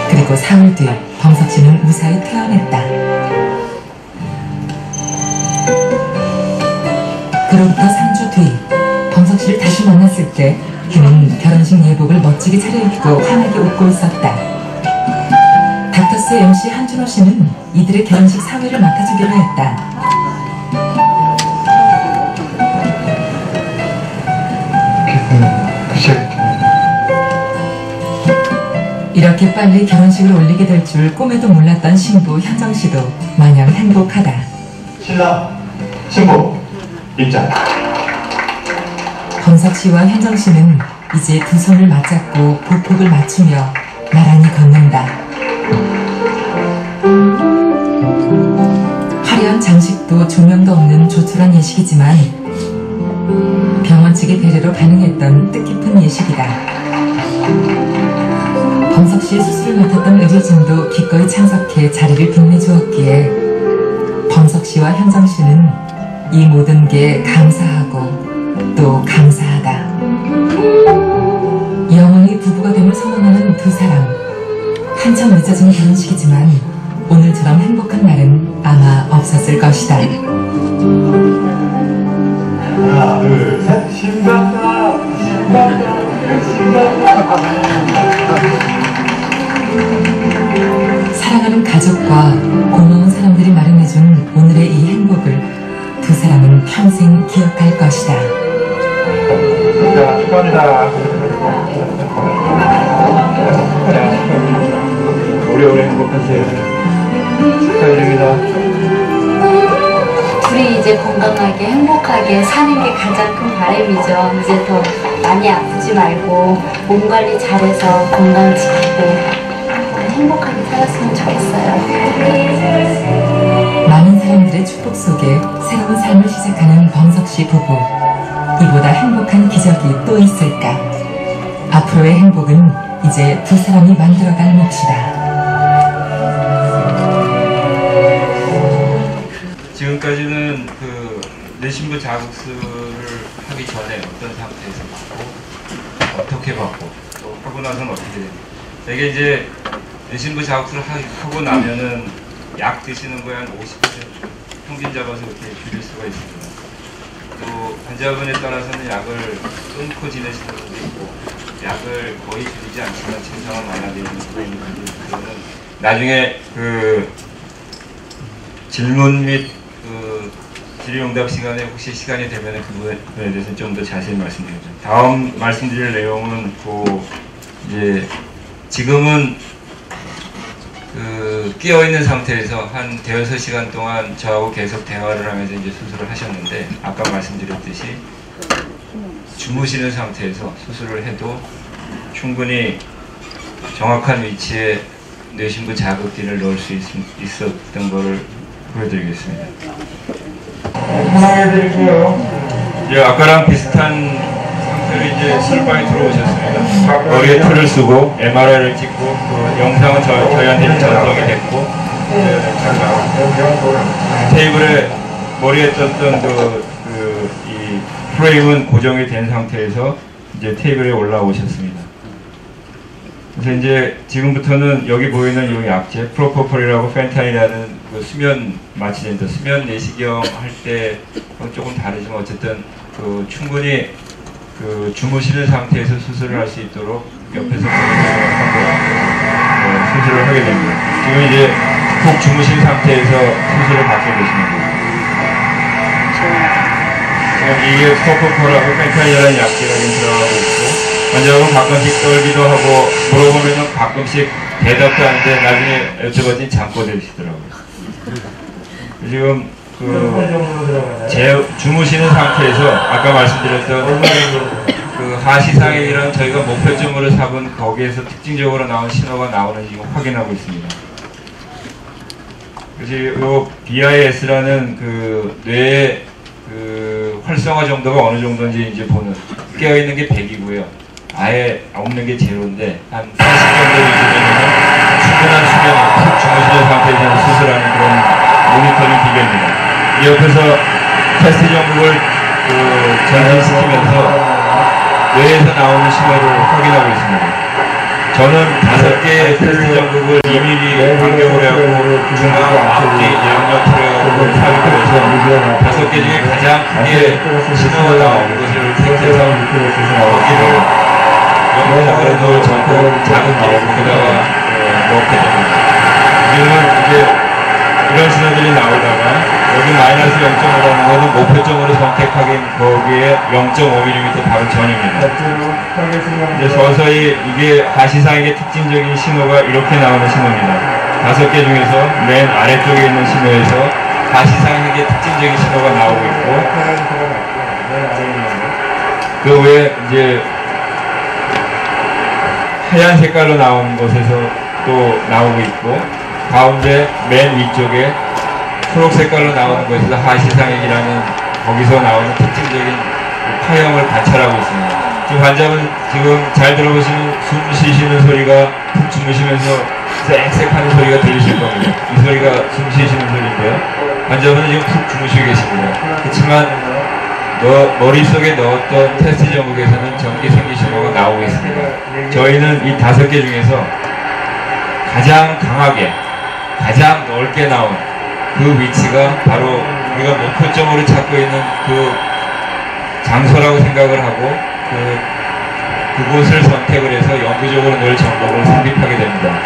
그리고 사흘 뒤 범석 씨는 무사히 퇴원했다. 그로부터 3주 뒤 범석 씨를 다시 만났을 때 그는 결혼식 예복을 멋지게 차려입고 환하게 웃고 있었다. 닥터스 MC 한준호 씨는 이들의 결혼식 사회를 맡아주기로 했다. 이렇게 빨리 결혼식을 올리게 될 줄 꿈에도 몰랐던 신부 현정 씨도 마냥 행복하다. 신랑, 신부, 입장. 범석 씨와 현정 씨는 이제 두 손을 맞잡고 보폭을 맞추며 나란히 걷는다. 화려한 장식도 조명도 없는 조촐한 예식이지만 병원 측의 배려로 가능했던 뜻깊은 예식이다. 범석 씨의 수술을 맡았던 의료진도 기꺼이 참석해 자리를 빛내주었기에 범석 씨와 현정 씨는 이 모든 게 감사하고 또 감사하다. 영원히 부부가 됨을 선언하는 두 사람. 한참 늦어진 결혼식이지만 오늘처럼 행복한 날은 아마 없었을 것이다. 하나, 둘, 셋. 신난다, 신난다, 신난다. 사랑하는 가족과 고마운 사람들이 마련해준 오늘의 이 행복을 두 사람은 평생 기억할 것이다. 자, 축하합니다. 오래오래 행복하세요. 축하드립니다. 둘이 이제 건강하게 행복하게 사는 게 가장 큰 바람이죠. 이제 더 많이 아프지 말고 몸 관리 잘해서 건강 지키고 행복하게 살았으면 좋겠어요. 많은 사람들의 축복 속에 새로운 삶을 시작하는 범석 씨 부부. 이보다 행복한 기적이 또 있을까? 앞으로의 행복은 이제 두 사람이 만들어갈 몫이다. 지금까지는 그 내신부 자극술을 하기 전에 어떤 상태에서 받고 어떻게 받고 또 하고 나서는 어떻게 됩니까? 되게 이제 내신부 자극술을 하고 나면은 약 드시는 거에 한 50% 평균 잡아서 이렇게 줄일 수가 있습니다. 또 환자분에 따라서는 약을 끊고 지내시는 분도 있고 약을 거의 줄이지 않지만 증상은 완화되는 분도 있는데 그거는 나중에 그 질문 및 그 질의응답 시간에 혹시 시간이 되면 그 부분에 대해서 좀 더 자세히 말씀드리죠. 다음 말씀드릴 내용은 그 이제 지금은 그 끼어 있는 상태에서 한 대여섯 시간 동안 저하고 계속 대화를 하면서 이제 수술을 하셨는데 아까 말씀드렸듯이 주무시는 상태에서 수술을 해도 충분히 정확한 위치에 뇌신부 자극기를 넣을 수 있었던 거를 보여드리겠습니다. 해드릴게요. 이제 아까랑 비슷한 상태로 이제 수술방에 들어오셨습니다. 머리에 틀을 쓰고 MRI를 찍고 그 영상은 저희한테 전송이 됐고 테이블에 머리에 떴던 이 프레임은 고정이 된 상태에서 이제 테이블에 올라오셨습니다. 그래서 이제 지금부터는 여기 보이는 이 약제 프로포폴이라고 펜타닐이라는 그 수면 마취제인데 수면 내시경 할 때 조금 다르지만 어쨌든 그 충분히 그 주무시는 상태에서 수술을 할 수 있도록 옆에서 수술을 하게 됩니다. 지금 이제 푹 주무신 상태에서 수술을 받게 되시는 거예요. 지금 이게 프로포폴하고 펜타닐이라는 약제가 지금 들어가고 있고 환자분 가끔씩 떨기도 하고 물어보면 가끔씩 대답도 하는데 나중에 여쭤봤더니 잠꼬대시더라고요. 지금 주무시는 상태에서 아까 말씀드렸던 그 하시상액이라는 저희가 목표점으로 잡은 거기에서 특징적으로 나온 신호가 나오는지 지금 확인하고 있습니다. 그지 요 BIS라는 그 뇌의 그 활성화 정도가 어느 정도인지 이제 보는 깨어 있는 게 100이고요. 아예 없는 게 제로인데 한 40 정도 유지되면 충분한 수면에 푹 주무시는 상태에서 수술하는 그런 모니터링 기계입니다. 이 옆에서 테스트 정보를 그 전진시키면서 뇌에서 나오는 신호를 확인하고 있습니다. 저는 5개의 테스트 전극을 2mm 간격으로 하고 중앙 앞뒤 양옆으로 삽입을 해서 5개 중에 가장 크게 신호가 나오는 것을 택해서 거기를 영상으로 넣을 전극 자극기 거기다가 넣게 됩니다. 우리는 이제 이런 신호들이 나오다가 여기 마이너스 0.5라는 것은 목표점으로 선택하긴 거기에 0.5mm 바로 전입니다. 이제 서서히 이게 하시상에게 특징적인 신호가 이렇게 나오는 신호입니다. 5개 중에서 맨 아래쪽에 있는 신호에서 하시상에게 특징적인 신호가 나오고 있고 그 외에 이제 하얀 색깔로 나오는 곳에서 또 나오고 있고 가운데 맨 위쪽에 초록 색깔로 나오는 것에서 하시상액이라는 거기서 나오는 특징적인 파형을 관찰하고 있습니다. 지금 환자분 지금 잘 들어보시면 숨 쉬시는 소리가 푹 주무시면서 쌕쌕하는 소리가 들리실 겁니다. 이 소리가 숨 쉬시는 소리인데요. 환자분은 지금 푹 주무시고 계십니다. 그렇지만 머릿속에 넣었던 테스트 전극에서는 전기 생기 신호가 나오고 있습니다. 저희는 이 5개 중에서 가장 강하게 가장 넓게 나온 그 위치가 바로 우리가 목표점으로 찾고 있는 그 장소라고 생각을 하고 그곳을 선택을 해서 영구적으로 늘 정보를 삽입하게 됩니다.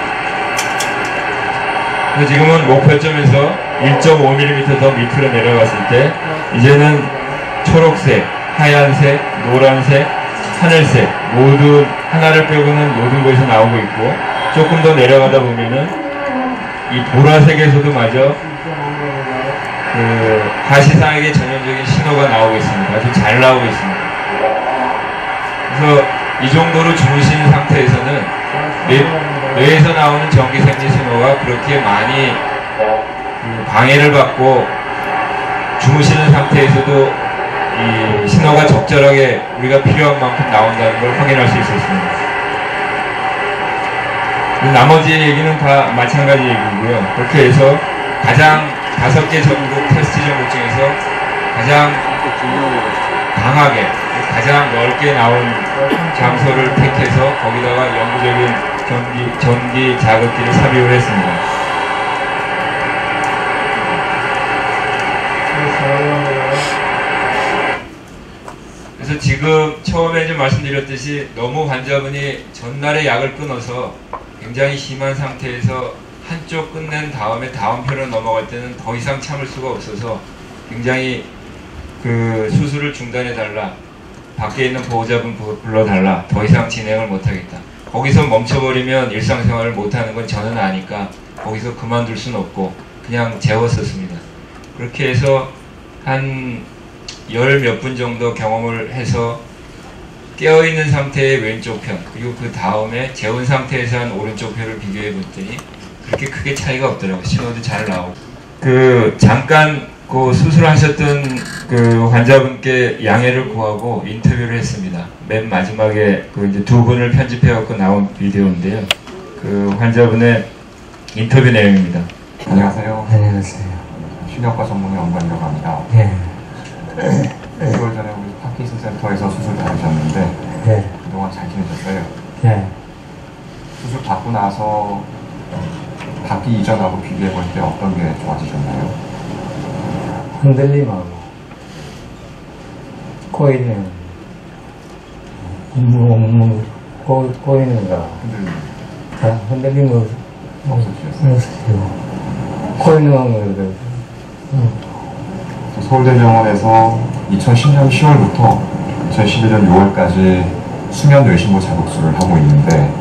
그래서 지금은 목표점에서 1.5mm 더 밑으로 내려갔을 때 이제는 초록색, 하얀색, 노란색, 하늘색 모두 하나를 빼고는 모든 곳이 나오고 있고 조금 더 내려가다 보면은 이 보라색에서도 마저 그 하시상에게 전형적인 신호가 나오고 있습니다. 아주 잘 나오고 있습니다. 그래서 이 정도로 주무신 상태에서는 뇌에서 나오는 전기생리 신호가 그렇게 많이 방해를 받고 주무시는 상태에서도 이 신호가 적절하게 우리가 필요한 만큼 나온다는 걸 확인할 수 있었습니다. 나머지 얘기는 다 마찬가지 얘기고요. 그렇게 해서 가장 5개 전국 테스트 전국 중에서 가장 강하게 가장 넓게 나온 장소를 택해서 거기다가 영구적인 전기 자극기를 삽입을 했습니다. 그래서 지금 처음에 좀 말씀드렸듯이 너무 환자분이 전날에 약을 끊어서 굉장히 심한 상태에서 한쪽 끝낸 다음에 다음 편으로 넘어갈 때는 더 이상 참을 수가 없어서 굉장히 그 수술을 중단해달라, 밖에 있는 보호자분 불러달라, 더 이상 진행을 못하겠다. 거기서 멈춰버리면 일상생활을 못하는 건 저는 아니까 거기서 그만둘 수는 없고 그냥 재웠었습니다. 그렇게 해서 한 10몇 분 정도 경험을 해서 깨어있는 상태의 왼쪽 편 그리고 그 다음에 재운 상태에서 한 오른쪽 편을 비교해 봤더니 그렇게 크게 차이가 없더라고요. 신호도 잘 나오고 잠깐 그 수술하셨던 그 환자분께 양해를 구하고 인터뷰를 했습니다. 맨 마지막에 그 이제 2분을 편집해 갖고 나온 비디오인데요. 그 환자분의 인터뷰 내용입니다. 안녕하세요. 안녕하세요. 신경과 전문의 엄관이라고 합니다. 예. 6개월 전에 우리 파킨슨 센터에서 수술 받으셨는데 예. 그동안 잘 지내셨어요? 예. 수술 받고 나서 받기 이전하고 비교해 볼 때 어떤 게 좋아지셨나요? 흔들림하고 꼬이는 꼬이는 거 흔들림 거 없어지고 꼬이는 거 서울대병원에서 2010년 10월부터 2011년 6월까지 수면 뇌신모 자극술을 하고 있는데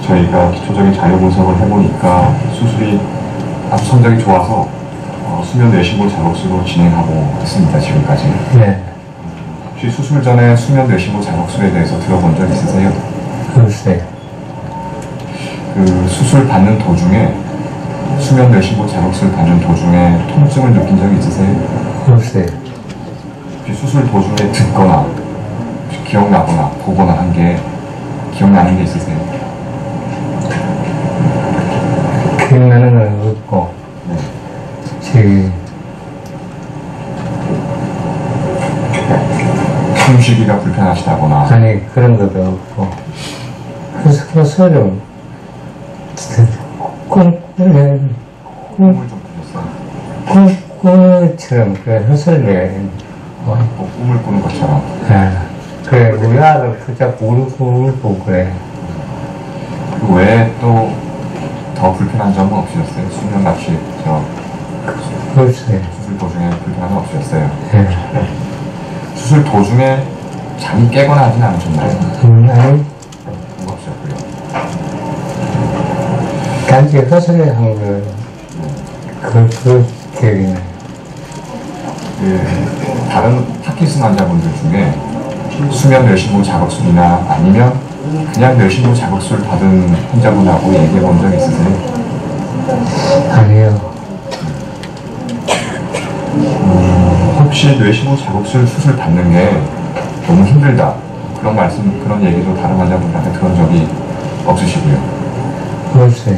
저희가 기초적인 자료 분석을 해보니까 수술이 아주 성적이 좋아서 수면 뇌신모 자극술로 진행하고 있습니다. 지금까지. 네. 혹시 수술 전에 수면 뇌신모 자극술에 대해서 들어본 적 있으세요? 글쎄요. 그 수술 받는 도중에 수면 뇌신부 자극술 받는 도중에 통증을 느낀 적이 있으세요? 없어요. 혹시 수술 도중에 듣거나 혹시 기억나거나 보거나 한 게 기억나는 게 있으세요? 기억나는 건 없고, 네. 저기, 숨쉬기가 불편하시다거나 아니, 그런 것도 없고, 허설은, 꿈꾸는, 꿈을 좀 꾸셨어요? 꿈처럼, 그 허설에, 꿈을 꾸는 것처럼. 그래, 우리 아들 붙잡고 울고 그래. 그 외에 또 더 불편한 점은 없으셨어요? 수면 납치, 없어요. 수술 도중에 불편한 건 없으셨어요? 예. 수술 도중에 잠이 깨거나 하진 않으셨나요? 아니, 그런 거 없으셨고요. 단지 허설에 한 거, 그 기억이 나요. 다른 파킨슨 환자분들 중에 수면 뇌신부 자극술이나 아니면 그냥 뇌신부 자극술 받은 환자분하고 얘기해 본 적 있으세요? 아니요. 혹시 뇌신부 자극술 수술 받는 게 너무 힘들다 그런 말씀, 그런 얘기도 다른 환자분들한테 들은 적이 없으시고요? 없어요.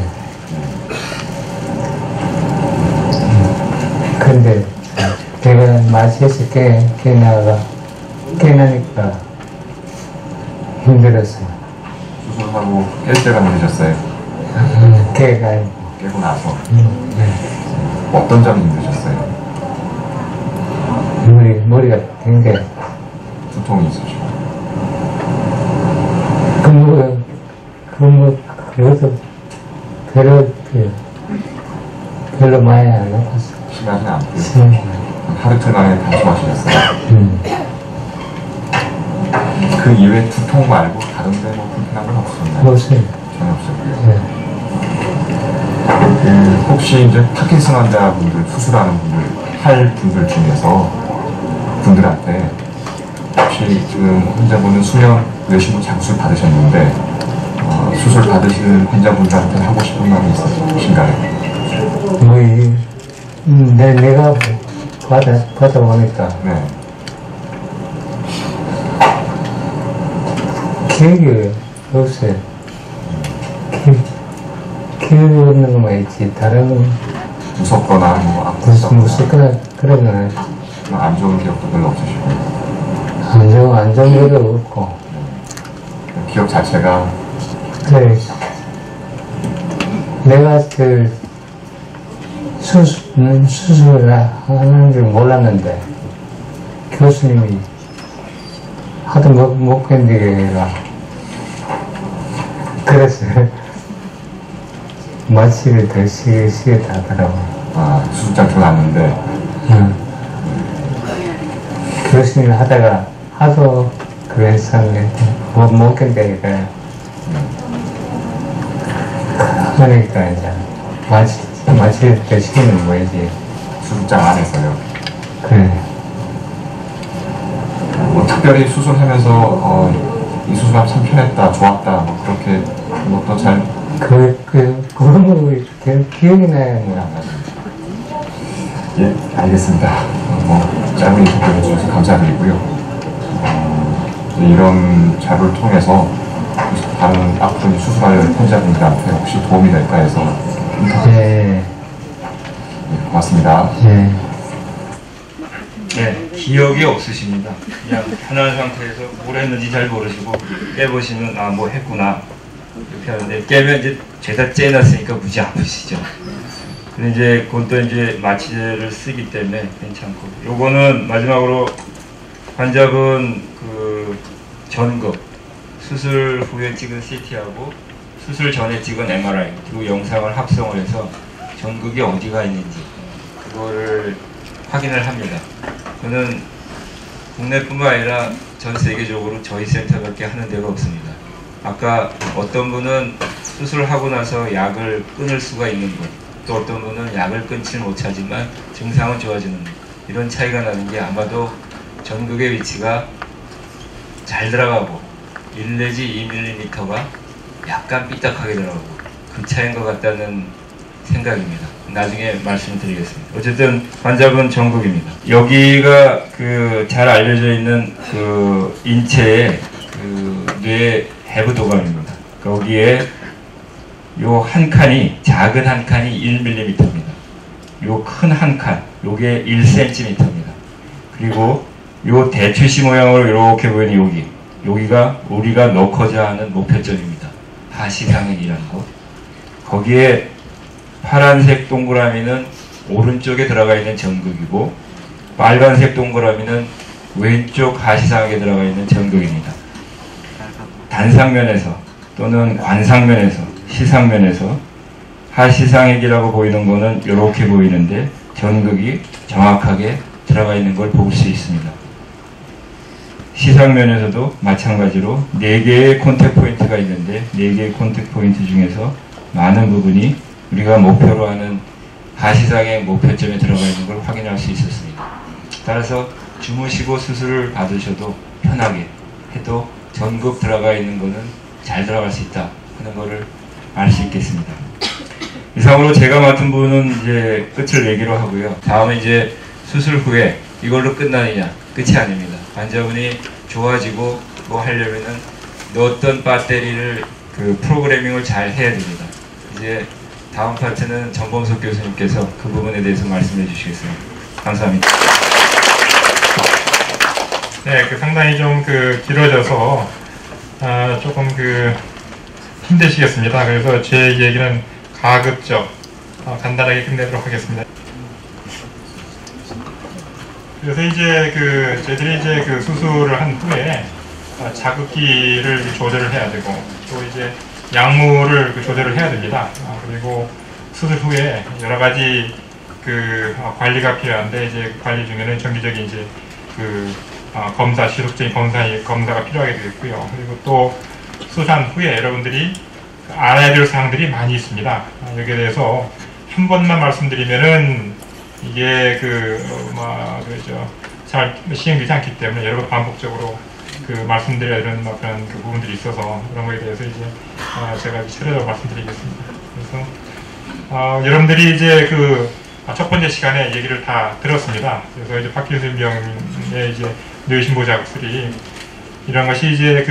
근데 내가 마취해서 깨나니까 힘들었어요. 수술하고 깰 때가 힘드셨어요? 깨가 아니고. 깨고 나서 어떤 점이 힘드셨어요? 머리가 굉장히 두통이 있으시고 그것도 별로 많이 안 아팠어. 심하진 않고요. 하루 이틀 만에 다 좋아지셨어요? 그 이외에 두통 말고 다른 데 뭐 불편한 건 없으셨나요? 없어요. 전혀 없었고요. 혹시 이제 파킨슨 환자분들, 수술하는 분들, 할 분들 중에서 분들한테 혹시 지금 환자분은 수면 뇌신부 자극술 받으셨는데 수술 받으시는 환자분들한테 하고 싶은 말이 있으신가요? 내가 받아보니까 네. 기억이 없어요. 기억이 없는 것만 있지 다른 건 무섭거나 뭐 아프거나 무섭거나 그런 건 안 좋은 기억도 별로 없으시고 안 좋은 것도 없고 기억 자체가 그래 내가 그 수술을 하는 줄 몰랐는데 교수님이 하도 못 견디게가 그래서 마취를 더 시겠다 하더라고. 수술장 들어갔는데 교수님이 하다가 하도 그랬었는데 못 견디니까 그러니까 이제 마취를 더 시키는 거지. 수술장 안에서요? 그래. 뭐 특별히 수술하면서 이 수술하면 참 편했다, 좋았다, 뭐 그렇게 것도 잘 그런 거 기억이 나요. 예, 알겠습니다. 짧은 인터뷰 해주셔서 감사드리고요. 이런 자료를 통해서 다른 앞으로 수술할 환자분들한테 혹시 도움이 될까 해서 네. 고맙습니다. 네. 네, 기억이 없으십니다. 그냥 편한 상태에서 뭘 했는지 잘 모르시고 깨보시면 뭐 했구나 이렇게 하는데 깨면 이제 죄다 째놨으니까 무지 아프시죠. 근데 이제 그것도 이제 마취제를 쓰기 때문에 괜찮고, 요거는 마지막으로 환자분 그 전극 수술 후에 찍은 CT하고 수술 전에 찍은 MRI 두 영상을 합성을 해서 전극이 어디가 있는지 그거를 확인을 합니다. 저는 국내뿐만 아니라 전 세계적으로 저희 센터밖에 하는 데가 없습니다. 아까 어떤 분은 수술하고 나서 약을 끊을 수가 있는 분, 또 어떤 분은 약을 끊지 못하지만 증상은 좋아지는 분, 이런 차이가 나는 게 아마도 전극의 위치가 잘 들어가고 1 내지 2mm가 약간 삐딱하게 들어가고 그 차이인 것 같다는 생각입니다. 나중에 말씀드리겠습니다. 어쨌든 환자분 전극입니다. 여기가 그 잘 알려져 있는 그 인체의 그 뇌 해부도감입니다. 거기에 요 한 칸이, 작은 한 칸이 1mm입니다. 요 큰 한 칸, 요게 1cm입니다. 그리고 요 대추시 모양으로 이렇게 보이는 여기가 우리가 넣고자 하는 목표점입니다. 하시상액이라는 것. 거기에 파란색 동그라미는 오른쪽에 들어가 있는 전극이고, 빨간색 동그라미는 왼쪽 하시상액에 들어가 있는 전극입니다. 단상면에서 또는 관상면에서, 시상면에서 하시상액이라고 보이는 거는 이렇게 보이는데 전극이 정확하게 들어가 있는 걸 볼 수 있습니다. 시상면에서도 마찬가지로 4개의 콘택트 포인트가 있는데 4개의 콘택트 포인트 중에서 많은 부분이 우리가 목표로 하는 하시상액 목표점에 들어가 있는 걸 확인할 수 있었습니다. 따라서 주무시고 수술을 받으셔도 편하게 해도 전극 들어가 있는 거는 잘 들어갈 수 있다 하는 거를 알 수 있겠습니다. 이상으로 제가 맡은 부분은 이제 끝을 내기로 하고요. 다음에 이제 수술 후에 이걸로 끝나느냐? 끝이 아닙니다. 환자분이 좋아지고 뭐 하려면은 넣었던 배터리를 그 프로그래밍을 잘 해야 됩니다. 이제 다음 파트는 전범석 교수님께서 그 부분에 대해서 말씀해 주시겠습니다. 감사합니다. 네, 상당히 좀 길어져서 조금 힘드시겠습니다. 그래서 제 얘기는 가급적 간단하게 끝내도록 하겠습니다. 그래서 이제 저희들이 이제 수술을 한 후에 자극기를 조절을 해야 되고 또 이제 약물을 조절을 해야 됩니다. 그리고 수술 후에 여러 가지 관리가 필요한데 이제 관리 중에는 정기적인 이제 검사, 지속적인 검사가 필요하게 되겠고요. 그리고 또 수술한 후에 여러분들이 알아야 될 사항들이 많이 있습니다. 여기에 대해서 한 번만 말씀드리면은 이게 잘 시행되지 않기 때문에 여러 번 반복적으로 말씀드려야 되는 그런 부분들이 있어서 그런 거에 대해서 이제 제가 차례로 말씀드리겠습니다. 그래서 여러분들이 이제 첫 번째 시간에 얘기를 다 들었습니다. 그래서 이제 파킨슨 병의 이제 뇌신보 자극술이 이런 것이 이제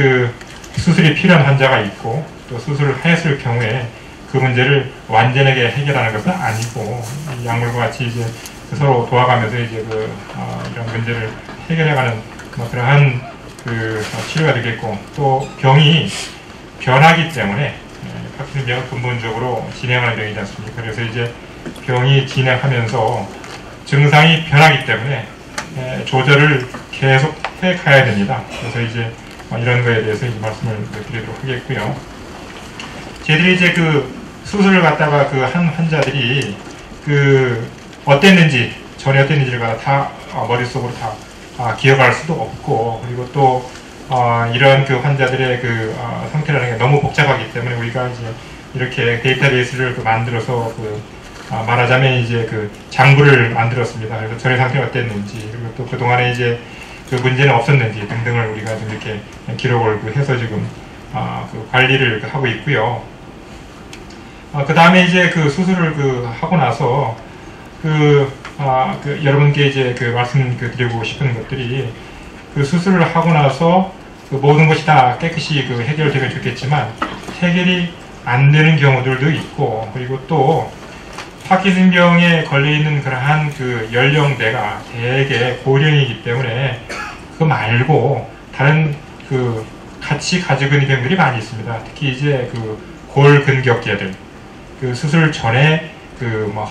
수술이 필요한 환자가 있고 또 수술을 했을 경우에 그 문제를 완전하게 해결하는 것은 아니고 이 약물과 같이 이제 서로 도와가면서 이제 이런 문제를 해결해가는 그러한 치료가 되겠고 또 병이 변하기 때문에 파킨슨 병은 근본적으로 진행하는 병이지 않습니까? 그래서 이제 병이 진행하면서 증상이 변하기 때문에 조절을 계속 해 가야 됩니다. 그래서 이제 이런 거에 대해서 이제 말씀을 드리도록 하겠고요. 저희들이 이제 수술을 갖다가 한 환자들이 어땠는지, 전에 어땠는지를 다 머릿속으로 다 기억할 수도 없고, 그리고 또 이런 환자들의 상태라는 게 너무 복잡하기 때문에 우리가 이제 이렇게 데이터베이스를 만들어서 말하자면 이제 장부를 만들었습니다. 그래서 전의 상태가 어땠는지, 그리고 또 그동안에 이제 문제는 없었는지 등등을 우리가 좀 이렇게 기록을 해서 지금 관리를 하고 있고요. 그 다음에 이제 수술을 하고 나서 여러분께 이제 말씀드리고 싶은 것들이 수술을 하고 나서 모든 것이 다 깨끗이 해결되면 좋겠지만 해결이 안 되는 경우들도 있고, 그리고 또 파킨슨병에 걸려있는 그러한 연령대가 대개 고령이기 때문에 그거 말고 다른 같이 가지고 있는 병들이 많이 있습니다. 특히 이제 골근격계들, 수술 전에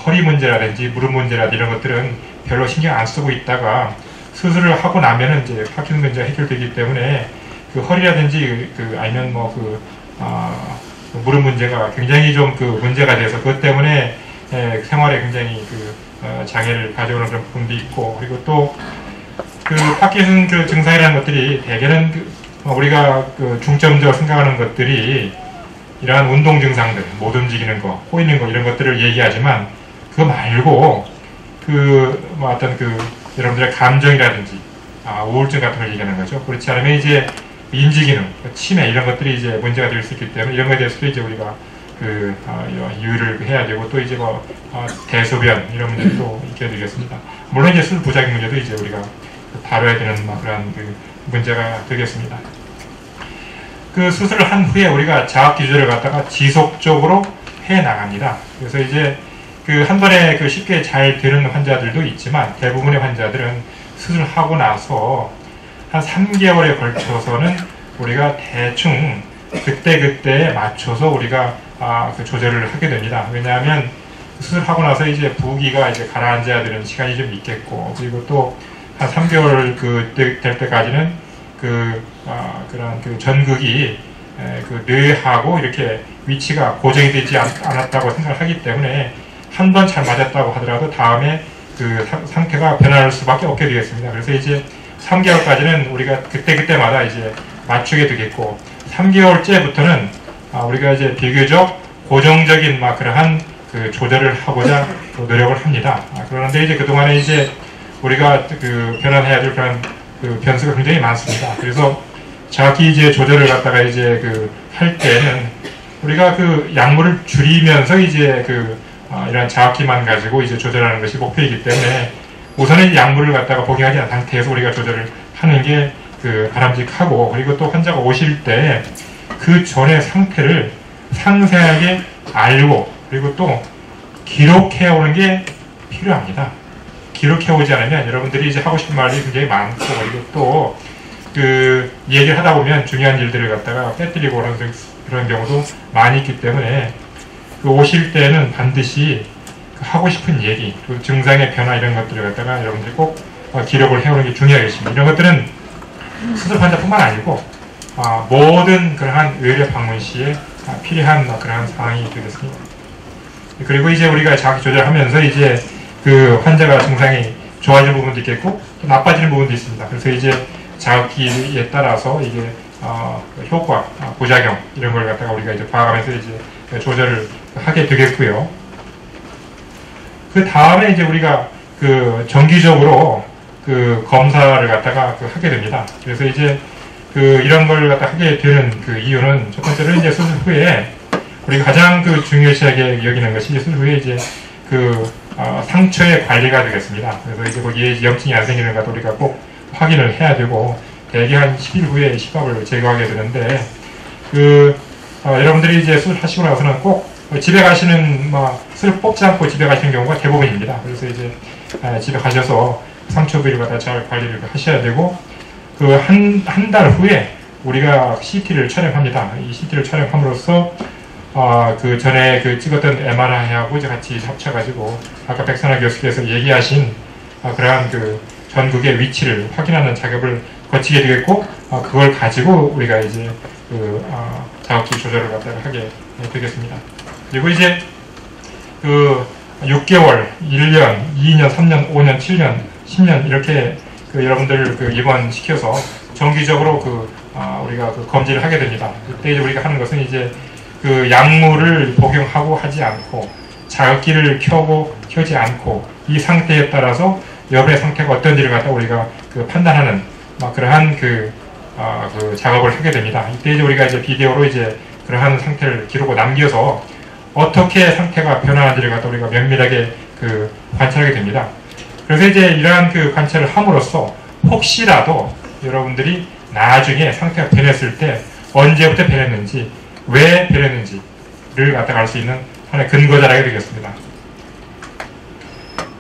허리 문제라든지 무릎 문제라든지 이런 것들은 별로 신경 안 쓰고 있다가 수술을 하고 나면은 이제 파킨슨 문제가 해결되기 때문에 허리라든지 아니면 무릎 문제가 굉장히 좀 문제가 돼서 그것 때문에 생활에 굉장히 장애를 가져오는 그런 부분도 있고, 그리고 또 파킨슨 증상이라는 것들이 대개는 우리가 중점적으로 생각하는 것들이 이러한 운동 증상들, 못 움직이는 거, 꼬이는 거 이런 것들을 얘기하지만 그거 말고 어떤 여러분들의 감정이라든지 우울증 같은 걸 얘기하는 거죠. 그렇지 않으면 이제 인지기능, 치매 이런 것들이 이제 문제가 될 수 있기 때문에 이런 것에 대해서도 이제 우리가 유의를 해야 되고 또 이제 대소변 이런 문제도 있게 되겠습니다. 물론 이제 수술 부작용 문제도 이제 우리가 다뤄야 되는 그런 문제가 되겠습니다. 그 수술을 한 후에 우리가 자극기 조절을 갖다가 지속적으로 해 나갑니다. 그래서 이제 한 번에 쉽게 잘 되는 환자들도 있지만 대부분의 환자들은 수술하고 나서 한 3개월에 걸쳐서는 우리가 대충 그때그때에 맞춰서 우리가 조절을 하게 됩니다. 왜냐하면 수술하고 나서 이제 부기가 이제 가라앉아야 되는 시간이 좀 있겠고, 그리고 또 한 3개월 될 때까지는 그런 전극이 뇌하고 이렇게 위치가 고정이 되지 않았다고 생각을 하기 때문에 한 번 잘 맞았다고 하더라도 다음에 상태가 변할 수밖에 없게 되겠습니다. 그래서 이제 3개월까지는 우리가 그때마다 이제 맞추게 되겠고, 3개월째부터는 우리가 이제 비교적 고정적인 그러한 조절을 하고자 노력을 합니다. 그런데 이제 그동안에 이제 우리가 변환해야 될 그런 변수가 굉장히 많습니다. 그래서 자기 이제 조절을 갖다가 이제 할 때는 우리가 약물을 줄이면서 이제 이런 자극기만 가지고 이제 조절하는 것이 목표이기 때문에 우선은 약물을 갖다가 복용하지 않은 상태에서 우리가 조절을 하는 게 바람직하고, 그리고 또 환자가 오실 때 그 전의 상태를 상세하게 알고 그리고 또 기록해 오는 게 필요합니다. 기록해 오지 않으면 여러분들이 이제 하고 싶은 말이 굉장히 많고, 그리고 또 얘기를 하다 보면 중요한 일들을 갖다가 빼뜨리고 그런 경우도 많이 있기 때문에 오실 때는 반드시 하고 싶은 얘기, 증상의 변화 이런 것들을 갖다가 여러분들이 꼭 기록을 해오는 게 중요하겠습니다. 이런 것들은 수술 환자뿐만 아니고 모든 그러한 의료 방문 시에 필요한 그러한 사항이 되겠습니다. 그리고 이제 우리가 자기 조절하면서 이제 환자가 증상이 좋아지는 부분도 있겠고 또 나빠지는 부분도 있습니다. 그래서 이제 자극기에 따라서 이게 효과, 부작용 이런 걸 갖다가 우리가 이제 봐가면서 이제 조절을 하게 되겠고요. 그 다음에 이제 우리가 정기적으로 검사를 갖다가 하게 됩니다. 그래서 이제 이런 걸 갖다 하게 되는 이유는 첫 번째로 이제 수술 후에 우리가 가장 중요시하게 여기는 것이 수술 후에 이제 상처의 관리가 되겠습니다. 그래서 이제 거기에 염증이 안 생기는 것 우리가 꼭 확인을 해야 되고, 대개 한 10일 후에 시밥을 제거하게 되는데, 여러분들이 이제 수술하시고 나서는 꼭 집에 가시는 수술 뽑지 않고 집에 가시는 경우가 대부분입니다. 그래서 이제 집에 가셔서 상처 부위를 갖다 잘 관리를 하셔야 되고, 한 달 후에 우리가 CT를 촬영합니다. 이 CT를 촬영함으로써 전에 찍었던 MRI하고 이제 같이 합쳐가지고 아까 백선아 교수께서 얘기하신 그러한 전극의 위치를 확인하는 작업을 거치게 되겠고, 그걸 가지고 우리가 이제 자극기 조절을 갖다가 하게 되겠습니다. 그리고 이제 6개월, 1년, 2년, 3년, 5년, 7년, 10년 이렇게 여러분들을 입원시켜서 정기적으로 우리가 검진을 하게 됩니다. 그때 이제 우리가 하는 것은 이제 약물을 복용하고 하지 않고 자극기를 켜지 않고 이 상태에 따라서 여러분의 상태가 어떤지를 갖다 우리가 판단하는 그러한 작업을 하게 됩니다. 이때 이제 우리가 이제 비디오로 이제 그러한 상태를 기록을 남겨서 어떻게 상태가 변화하는지를 갖다 우리가 면밀하게 관찰하게 됩니다. 그래서 이제 이러한 관찰을 함으로써 혹시라도 여러분들이 나중에 상태가 변했을 때 언제부터 변했는지, 왜 변했는지를 갖다가 알 수 있는 하나의 근거자라게 되겠습니다.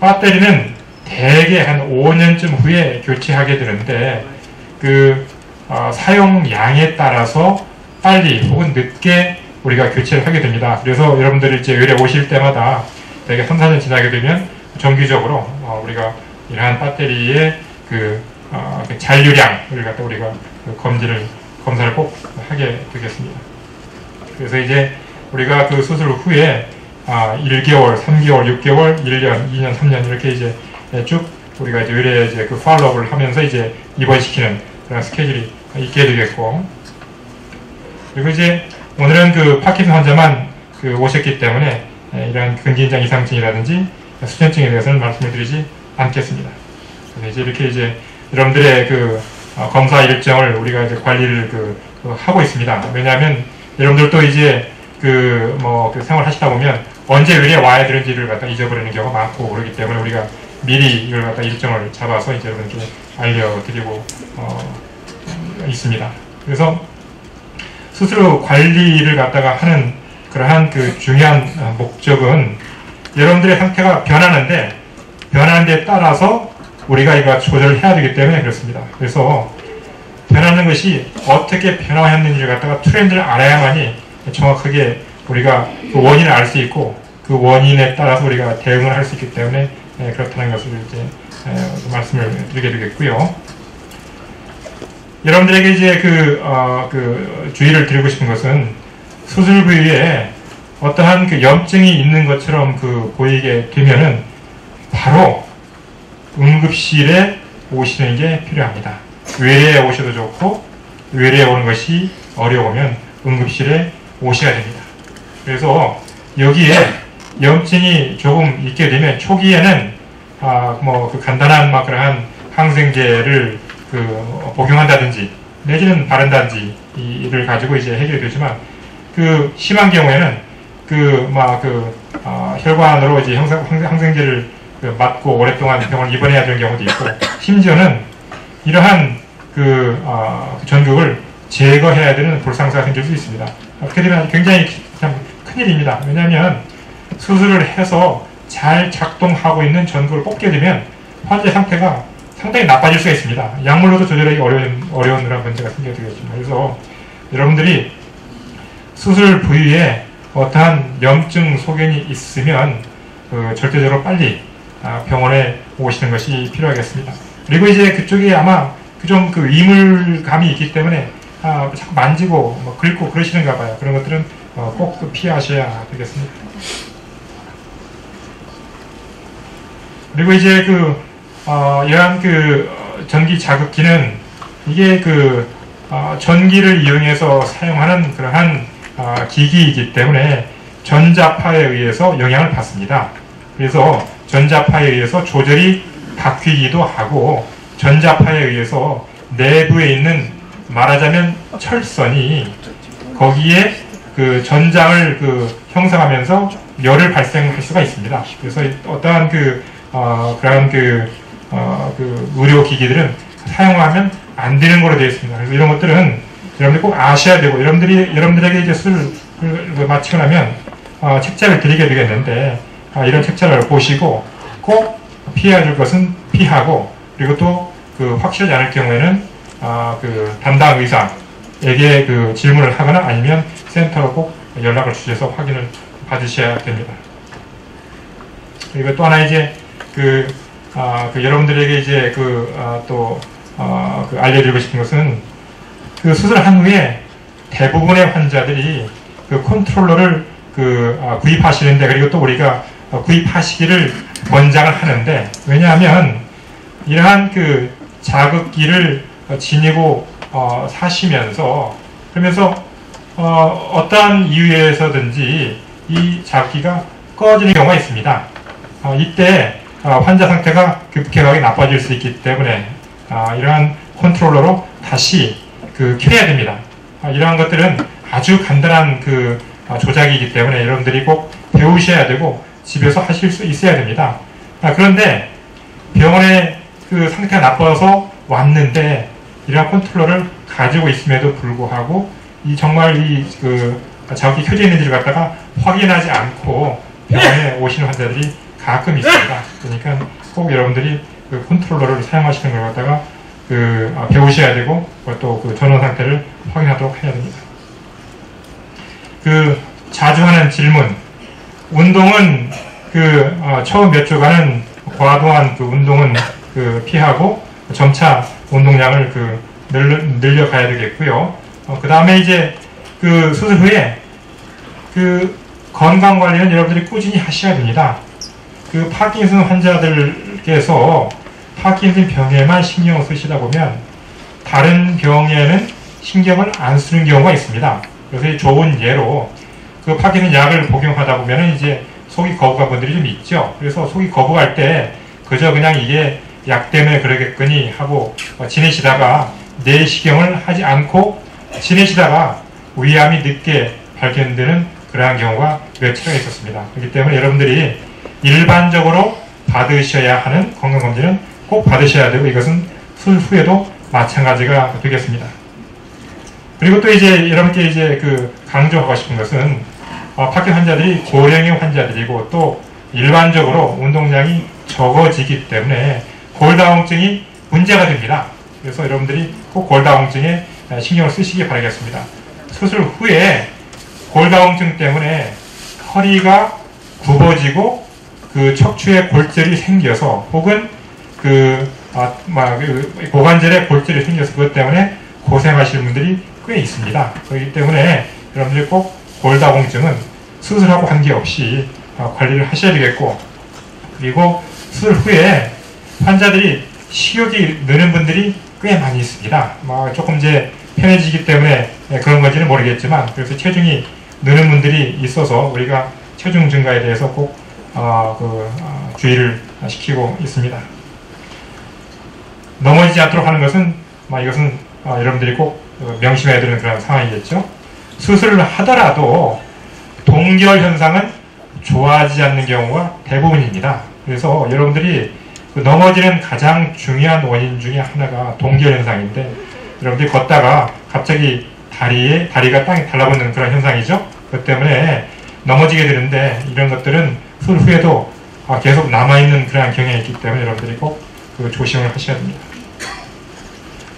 배터리는 대개 한 5년쯤 후에 교체하게 되는데 사용량에 따라서 빨리 혹은 늦게 우리가 교체를 하게 됩니다. 그래서 여러분들이 이제 의뢰 오실 때마다 대개 3, 4년 지나게 되면 정기적으로 우리가 이러한 배터리의 잔류량을 갖다 우리가 검사를 꼭 하게 되겠습니다. 그래서 이제 우리가 수술 후에 1개월, 3개월, 6개월, 1년, 2년, 3년 이렇게 이제 쭉 우리가 이제 의뢰 이제 팔로우업을 하면서 이제 입원시키는 그런 스케줄이 있게 되겠고, 그리고 이제 오늘은 파킨슨 환자만 오셨기 때문에 이런 근긴장 이상증이라든지 수전증에 대해서는 말씀을 드리지 않겠습니다. 그래서 이제 이렇게 이제 여러분들의 검사 일정을 우리가 이제 관리를 하고 있습니다. 왜냐하면 여러분들도 이제 그 생활 하시다 보면 언제 의뢰 와야 되는지를 갖다 잊어버리는 경우가 많고 그렇기 때문에 우리가 미리 이걸 갖다 일정을 잡아서 이제 여러분께 알려드리고 있습니다. 그래서 수술 관리를 갖다가 하는 그러한 그 중요한 목적은 여러분들의 상태가 변하는데 데 따라서 우리가 이거 조절을 해야 되기 때문에 그렇습니다. 그래서 변하는 것이 어떻게 변화했는지를 갖다가 트렌드를 알아야만이 정확하게 우리가 그 원인을 알 수 있고 그 원인에 따라서 우리가 대응을 할 수 있기 때문에 그렇다는 것을 이제 말씀을 드리게 되겠고요. 여러분들에게 이제 그 주의를 드리고 싶은 것은 수술 부위에 어떠한 그 염증이 있는 것처럼 보이게 되면은 바로 응급실에 오시는 게 필요합니다. 외래에 오셔도 좋고 외래에 오는 것이 어려우면 응급실에 오셔야 됩니다. 그래서 여기에 염증이 조금 있게 되면 초기에는 그 간단한 그러한 항생제를 복용한다든지 내지는 바른다든지 이를 가지고 이제 해결이 되지만 심한 경우에는 혈관으로 이제 항생제를 맞고 오랫동안 병원을 입원해야 되는 경우도 있고 심지어는 이러한 전극을 제거해야 되는 불상사가 생길 수 있습니다. 그렇게 되면 굉장히 참 큰일입니다. 왜냐하면 수술을 해서 잘 작동하고 있는 전극을 뽑게 되면 환자 상태가 상당히 나빠질 수가 있습니다. 약물로도 조절하기 어려운 그런 문제가 생기게 되겠습니다. 그래서 여러분들이 수술 부위에 어떠한 염증 소견이 있으면 절대적으로 빨리 병원에 오시는 것이 필요하겠습니다. 그리고 이제 그쪽에 아마 좀 이물감이 있기 때문에 자꾸 만지고 긁고 그러시는가 봐요. 그런 것들은 꼭 피하셔야 되겠습니다. 그리고 이제 이러한 전기 자극기는 이게 전기를 이용해서 사용하는 그러한 기기이기 때문에 전자파에 의해서 영향을 받습니다. 그래서 전자파에 의해서 조절이 바뀌기도 하고 전자파에 의해서 내부에 있는 말하자면 철선이 거기에 전장을 형성하면서 열을 발생할 수가 있습니다. 그래서 어떠한 그러한 의료기기들은 사용하면 안 되는 거로 되어 있습니다. 그래서 이런 것들은 여러분들이 꼭 아셔야 되고 여러분들에게 이제 수술을 마치고 나면 책자를 드리게 되겠는데 이런 책자를 보시고 꼭 피해야 될 것은 피하고 그리고 또 확실하지 않을 경우에는 담당 의사에게 질문을 하거나 아니면 센터로 꼭 연락을 주셔서 확인을 받으셔야 됩니다. 그리고 또 하나 이제 여러분들에게 이제 알려드리고 싶은 것은 수술한 후에 대부분의 환자들이 컨트롤러를 구입하시는데 그리고 또 우리가 구입하시기를 권장을 하는데 왜냐하면 이러한 자극기를 지니고 사시면서 그러면서 어떠한 이유에서든지 이 자극기가 꺼지는 경우가 있습니다. 이때 환자 상태가 급격하게 나빠질 수 있기 때문에 이러한 컨트롤러로 다시 켜야 됩니다. 이러한 것들은 아주 간단한 조작이기 때문에 여러분들이 꼭 배우셔야 되고 집에서 하실 수 있어야 됩니다. 그런데 병원에 상태가 나빠서 왔는데 이러한 컨트롤러를 가지고 있음에도 불구하고 정말 자극이 켜져 있는지를 갖다가 확인하지 않고 병원에 오시는 환자들이 가끔 있습니다. 그러니까 꼭 여러분들이 컨트롤러를 사용하시는 걸 갖다가 배우셔야 되고 또 전원 상태를 확인하도록 해야 됩니다. 자주 하는 질문. 운동은 처음 몇 주간은 과도한 운동은 피하고 점차 운동량을 늘려가야 되겠고요. 그 다음에 이제 수술 후에 건강 관리는 여러분들이 꾸준히 하셔야 됩니다. 파킨슨 환자들께서 파킨슨 병에만 신경을 쓰시다 보면 다른 병에는 신경을 안 쓰는 경우가 있습니다. 그래서 좋은 예로 파킨슨 약을 복용하다 보면 이제 속이 거부한 분들이 좀 있죠. 그래서 속이 거부할 때 그저 그냥 이게 약 때문에 그러겠거니 하고 지내시다가 내시경을 하지 않고 지내시다가 위암이 늦게 발견되는 그러한 경우가 몇 차례 있었습니다. 그렇기 때문에 여러분들이 일반적으로 받으셔야 하는 건강검진은 꼭 받으셔야 되고 이것은 수술 후에도 마찬가지가 되겠습니다. 그리고 또 이제 여러분께 이제 강조하고 싶은 것은 파킨 환자들이 고령의 환자들이고 또 일반적으로 운동량이 적어지기 때문에 골다공증이 문제가 됩니다. 그래서 여러분들이 꼭 골다공증에 신경을 쓰시기 바라겠습니다. 수술 후에 골다공증 때문에 허리가 굽어지고 척추에 골절이 생겨서 혹은 고관절에 골절이 생겨서 그것 때문에 고생하시는 분들이 꽤 있습니다. 그렇기 때문에 여러분들이 꼭 골다공증은 수술하고 관계없이 관리를 하셔야 되겠고, 그리고 수술 후에 환자들이 식욕이 느는 분들이 꽤 많이 있습니다. 조금 이제 편해지기 때문에 그런 건지는 모르겠지만, 그래서 체중이 느는 분들이 있어서 우리가 체중 증가에 대해서 꼭 주의를 시키고 있습니다. 넘어지지 않도록 하는 것은 이것은 여러분들이 꼭 명심해야 되는 그런 상황이겠죠. 수술을 하더라도 동결 현상은 좋아지지 않는 경우가 대부분입니다. 그래서 여러분들이 넘어지는 가장 중요한 원인 중에 하나가 동결 현상인데, 여러분들이 걷다가 갑자기 다리가 땅에 달라붙는 그런 현상이죠. 그것 때문에 넘어지게 되는데, 이런 것들은 수술 후에도 계속 남아있는 그런 경향이 있기 때문에 여러분들이 꼭 조심을 하셔야 됩니다.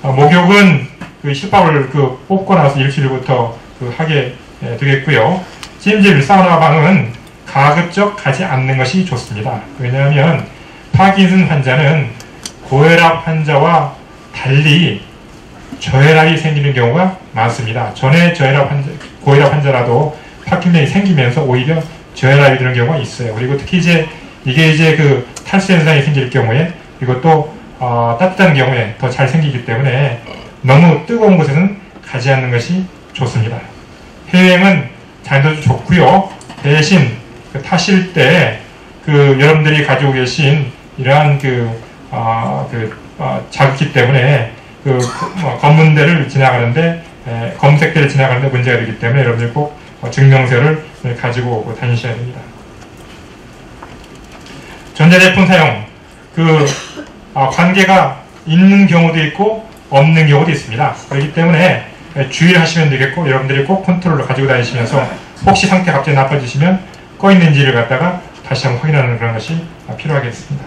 목욕은 실밥을 뽑고 나서 일주일 후부터 하게 되겠고요. 찜질, 사우나방은 가급적 가지 않는 것이 좋습니다. 왜냐하면 파킨슨 환자는 고혈압 환자와 달리 저혈압이 생기는 경우가 많습니다. 전에 고혈압 환자라도 파킨슨이 생기면서 오히려 저혈압이 드는 경우가 있어요. 그리고 특히 이게 탈수 현상이 생길 경우에, 그리고 또 따뜻한 경우에 더 잘 생기기 때문에 너무 뜨거운 곳에는 가지 않는 것이 좋습니다. 해외여행은 자연도 좋고요. 대신 타실 때 여러분들이 가지고 계신 이러한 자극기 때문에 검문대를 지나가는데 검색대를 지나가는데 문제가 되기 때문에 여러분들 꼭 증명서를 가지고 다니셔야 됩니다. 전자제품 사용 관계가 있는 경우도 있고 없는 경우도 있습니다. 그렇기 때문에 주의를 하시면 되겠고, 여러분들이 꼭 컨트롤을 가지고 다니시면서 혹시 상태가 갑자기 나빠지시면 꺼있는지를 갖다가 다시 한번 확인하는 그런 것이 필요하겠습니다.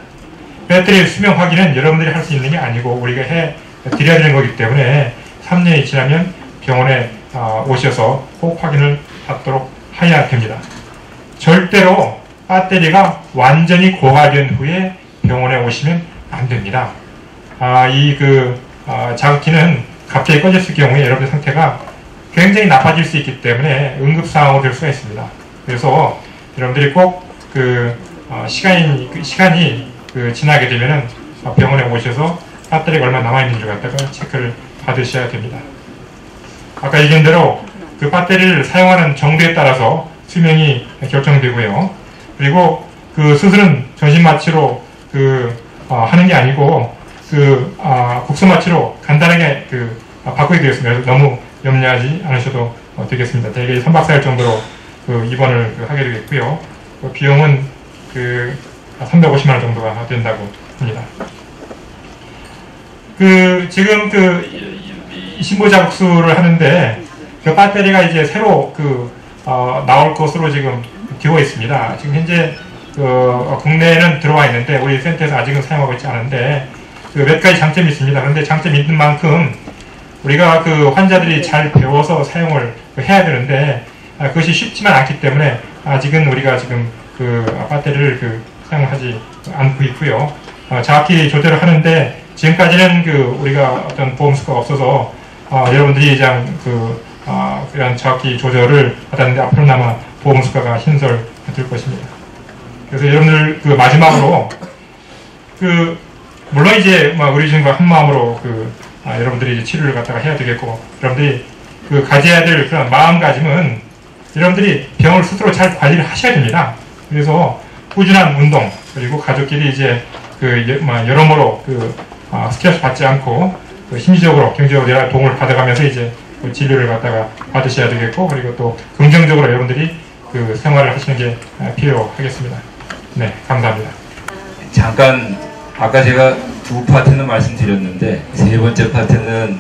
배터리 수명 확인은 여러분들이 할 수 있는 게 아니고 우리가 해 드려야 되는 거기 때문에 3년이 지나면 병원에 오셔서 꼭 확인을 받도록 해야 됩니다. 절대로 배터리가 완전히 고갈된 후에 병원에 오시면 안 됩니다. 자극기는 갑자기 꺼졌을 경우에 여러분의 상태가 굉장히 나빠질 수 있기 때문에 응급상황으로 될 수가 있습니다. 그래서 여러분들이 꼭 시간이 지나게 되면은 병원에 오셔서 배터리가 얼마 남아있는지를 갖다가 체크를 받으셔야 됩니다. 아까 얘기한 대로 배터리를 사용하는 정도에 따라서 수명이 결정되고요. 그리고 수술은 전신마취로 하는 게 아니고 국소마취로 간단하게 바꾸게 되었습니다. 그래서 너무 염려하지 않으셔도 되겠습니다. 대개 3박 4일 정도로 입원을 하게 되겠고요. 비용은 350만 원 정도가 된다고 합니다. 지금 신부자극술을 하는데 배터리가 이제 새로 나올 것으로 지금 되어 있습니다. 지금 현재 국내에는 들어와 있는데 우리 센터에서 아직은 사용하고 있지 않은데 몇 가지 장점이 있습니다. 그런데 장점이 있는 만큼 우리가 환자들이 잘 배워서 사용을 해야 되는데 그것이 쉽지만 않기 때문에 아직은 우리가 지금 배터리를 사용하지 않고 있고요. 정확히 조절을 하는데 지금까지는 우리가 어떤 보험수가 없어서 여러분들이 그런 정확히 조절을 받았는데 앞으로는 아마 보험수가가 신설될 것입니다. 그래서 여러분들 마지막으로 물론 이제 우리 지금과 한 마음으로 여러분들이 이제 치료를 갖다가 해야 되겠고, 여러분들이 가져야 될 그런 마음가짐은 여러분들이 병을 스스로 잘 관리를 하셔야 됩니다. 그래서 꾸준한 운동, 그리고 가족끼리 이제 여러모로 스트레스 받지 않고 심리적으로 경제적으로 도움을 받아가면서 이제 진료를 갖다가 받으셔야 되겠고, 그리고 또 긍정적으로 여러분들이 그 생활을 하시는 게 필요하겠습니다. 네, 감사합니다. 잠깐 아까 제가 두 파트는 말씀드렸는데 세 번째 파트는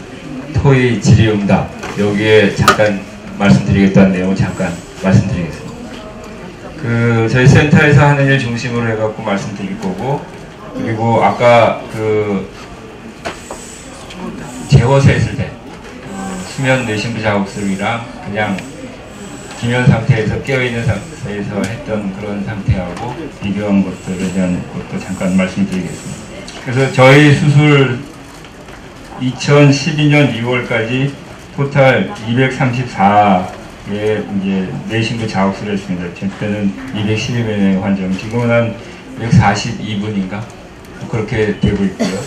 토의 질의응답 여기에 잠깐 말씀드리겠다는 내용을 잠깐 말씀드리겠습니다. 그 저희 센터에서 하는 일 중심으로 해갖고 말씀드릴 거고, 그리고 아까 그 재워서 했을 때 수면 뇌신부 자극술이랑 그냥 기면 상태에서 깨어있는 상태에서 했던 그런 상태하고 비교한 것들에 대한 것도 잠깐 말씀드리겠습니다. 그래서 저희 수술 2012년 2월까지 토탈 234의 이제 뇌신부 자극술을 했습니다. 그때는 212명의 환자, 지금은 한 142분인가 그렇게 되고 있고요.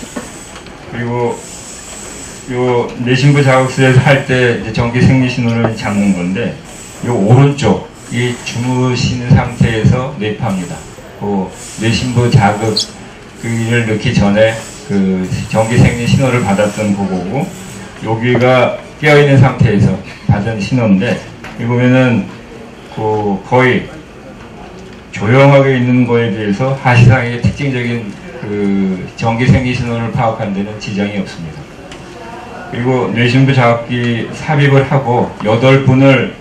그리고 요 뇌신부 자극술에서 할 때 전기 생리 신호를 잡는 건데, 요 오른쪽 이 주무시는 상태에서 뇌파입니다. 그 뇌신부 자극을 넣기 전에 그 전기 생리 신호를 받았던 그거고, 여기가 깨어있는 상태에서 받은 신호인데, 이 보면은 그 거의 조용하게 있는 거에 비해서 하시상의 특징적인 그 전기 생리 신호를 파악하는 데는 지장이 없습니다. 그리고 뇌신부 자극기 삽입을 하고 8분을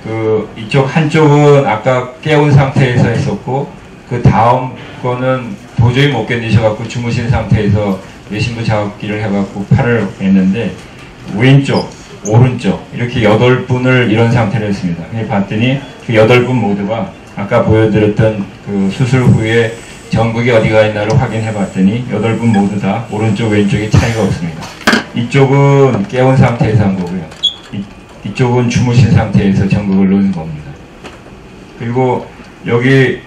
그 이쪽 한쪽은 아까 깨운 상태에서 했었고, 그 다음 거는 도저히 못 견디셔갖고 주무신 상태에서 뇌신부 자극기를 해갖고 팔을 했는데, 왼쪽, 오른쪽 이렇게 8분을 이런 상태로 했습니다. 봤더니 그 8분 모두가 아까 보여드렸던 그 수술 후에 전극이 어디가 있나를 확인해 봤더니 8분 모두 다 오른쪽 왼쪽이 차이가 없습니다. 이쪽은 깨운 상태에서 한 거고요. 이쪽은 주무신 상태에서 전극을 놓은 겁니다. 그리고 여기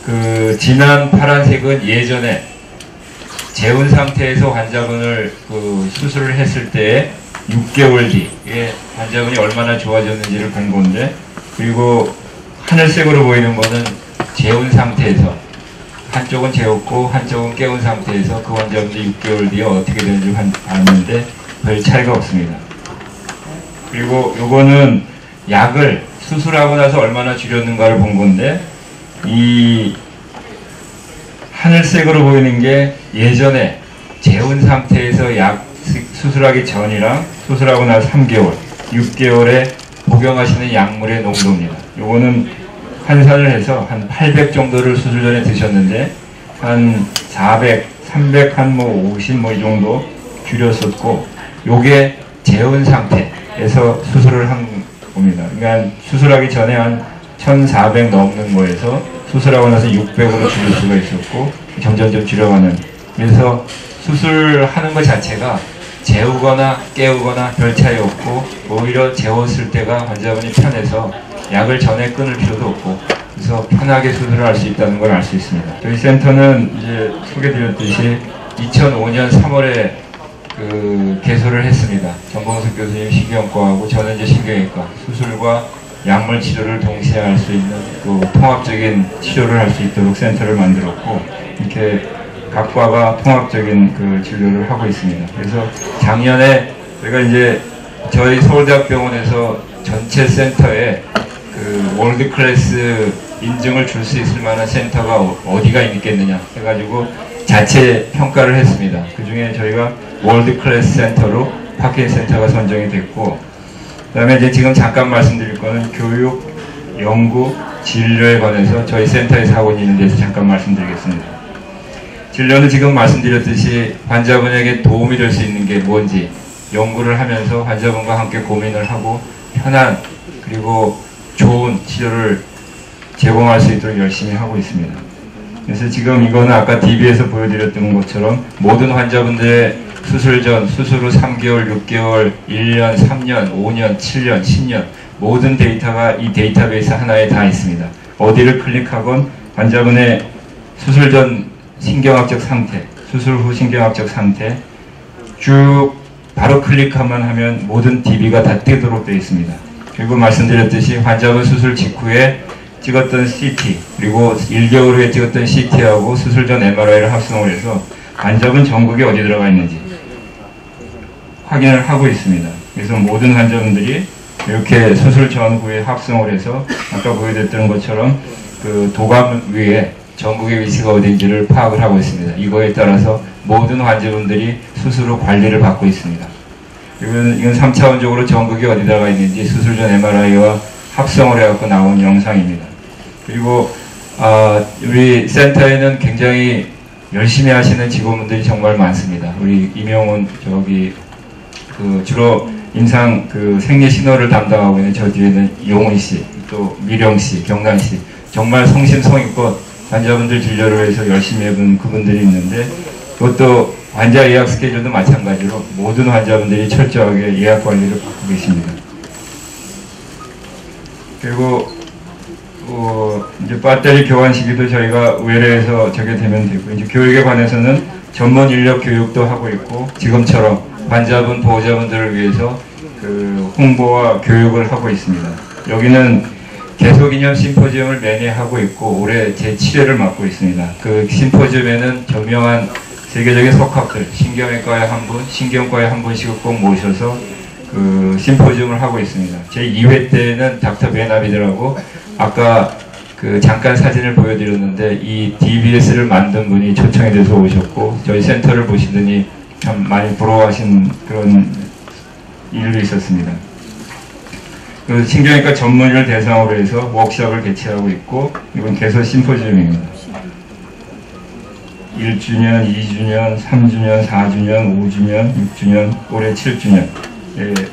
그 진한 파란색은 예전에 재운 상태에서 환자분을 그 수술을 했을 때 6개월 뒤에 환자분이 얼마나 좋아졌는지를 본 건데, 그리고 하늘색으로 보이는 거는 재운 상태에서, 한쪽은 재웠고 한쪽은 깨운 상태에서 그 환자분이 6개월 뒤에 어떻게 되는지 봤는데 별 차이가 없습니다. 그리고 요거는 약을 수술하고 나서 얼마나 줄였는가를 본 건데, 이 하늘색으로 보이는 게 예전에 재운 상태에서 약 수술하기 전이랑 수술하고 나서 3개월, 6개월에 복용하시는 약물의 농도입니다. 요거는 환산을 해서 한 800 정도를 수술 전에 드셨는데 한 400, 300, 한 뭐 50 뭐 이 정도 줄였었고, 요게 재운 상태에서 수술을 한 겁니다. 그러니까 수술하기 전에 한 1400 넘는 거에서 수술하고 나서 600으로 줄일 수가 있었고, 점점 줄여가는. 그래서 수술하는 것 자체가 재우거나 깨우거나 별 차이 없고, 오히려 재웠을 때가 환자분이 편해서 약을 전에 끊을 필요도 없고, 그래서 편하게 수술을 할 수 있다는 걸 알 수 있습니다. 저희 센터는 이제 소개드렸듯이 2005년 3월에 그 개소를 했습니다. 정봉석 교수님 신경과하고 저는 이제 신경외과, 수술과 약물 치료를 동시에 할 수 있는 그 통합적인 치료를 할 수 있도록 센터를 만들었고, 이렇게 각 과가 통합적인 그 진료를 하고 있습니다. 그래서 작년에 저희가 이제 저희 서울대학병원에서 전체 센터에 그 월드 클래스 인증을 줄 수 있을 만한 센터가 어디가 있겠느냐 해가지고 자체 평가를 했습니다. 그 중에 저희가 월드 클래스 센터로 파킨슨 센터가 선정이 됐고, 그 다음에 이제 지금 잠깐 말씀드릴 거는 교육, 연구, 진료에 관해서 저희 센터에서 하고 있는 데서 잠깐 말씀드리겠습니다. 진료는 지금 말씀드렸듯이 환자분에게 도움이 될 수 있는 게 뭔지 연구를 하면서 환자분과 함께 고민을 하고 편한 그리고 좋은 치료를 제공할 수 있도록 열심히 하고 있습니다. 그래서 지금 이거는 아까 DB에서 보여드렸던 것처럼 모든 환자분들의 수술 전, 수술 후 3개월, 6개월, 1년, 3년, 5년, 7년, 10년 모든 데이터가 이 데이터베이스 하나에 다 있습니다. 어디를 클릭하건 환자분의 수술 전 신경학적 상태, 수술 후 신경학적 상태 쭉 바로 클릭만 하면 모든 DB가 다 뜨도록 되어 있습니다. 그리고 말씀드렸듯이 환자분 수술 직후에 찍었던 CT, 그리고 1개월 후에 찍었던 CT하고 수술 전 MRI를 합성을 해서 환자분 전극이 어디 들어가 있는지 확인을 하고 있습니다. 그래서 모든 환자분들이 이렇게 수술 전후에 합성을 해서 아까 보여드렸던 것처럼 그 도감 위에 전극의 위치가 어딘지를 파악을 하고 있습니다. 이거에 따라서 모든 환자분들이 수술 후 관리를 받고 있습니다. 이건 3차원적으로 전극이 어디다가 있는지 수술 전 MRI와 합성을 해갖고 나온 영상입니다. 그리고 우리 센터에는 굉장히 열심히 하시는 직원분들이 정말 많습니다. 우리 이명훈 주로 임상 생리 신호를 담당하고 있는 저 뒤에는 용훈 씨, 또 미령 씨, 경란 씨, 정말 성심성의껏 환자분들 진료를 위해서 열심히 해본 그분들이 있는데, 그것도 환자 예약 스케줄도 마찬가지로 모든 환자분들이 철저하게 예약 관리를 받고 계십니다. 그리고 이제 배터리 교환 시기도 저희가 외래에서 저게 되면 되고, 이제 교육에 관해서는 전문 인력 교육도 하고 있고, 지금처럼 환자분, 보호자분들을 위해서 홍보와 교육을 하고 있습니다. 여기는 개소기념 심포지엄을 매년 하고 있고, 올해 제7회를 맡고 있습니다. 그 심포지엄에는 저명한 세계적인 석학들, 신경외과에 한 분, 신경과에 한 분씩을 꼭 모셔서 심포지엄을 하고 있습니다. 제2회 때는 닥터 베나비드라고 아까 잠깐 사진을 보여드렸는데, 이 DBS를 만든 분이 초청이 돼서 오셨고, 저희 센터를 보시더니 참 많이 부러워하신 그런 일도 있었습니다. 신경외과 전문의를 대상으로 해서 워크숍을 개최하고 있고, 이건 개소 심포지엄입니다. 1주년, 2주년, 3주년, 4주년, 5주년, 6주년, 올해 7주년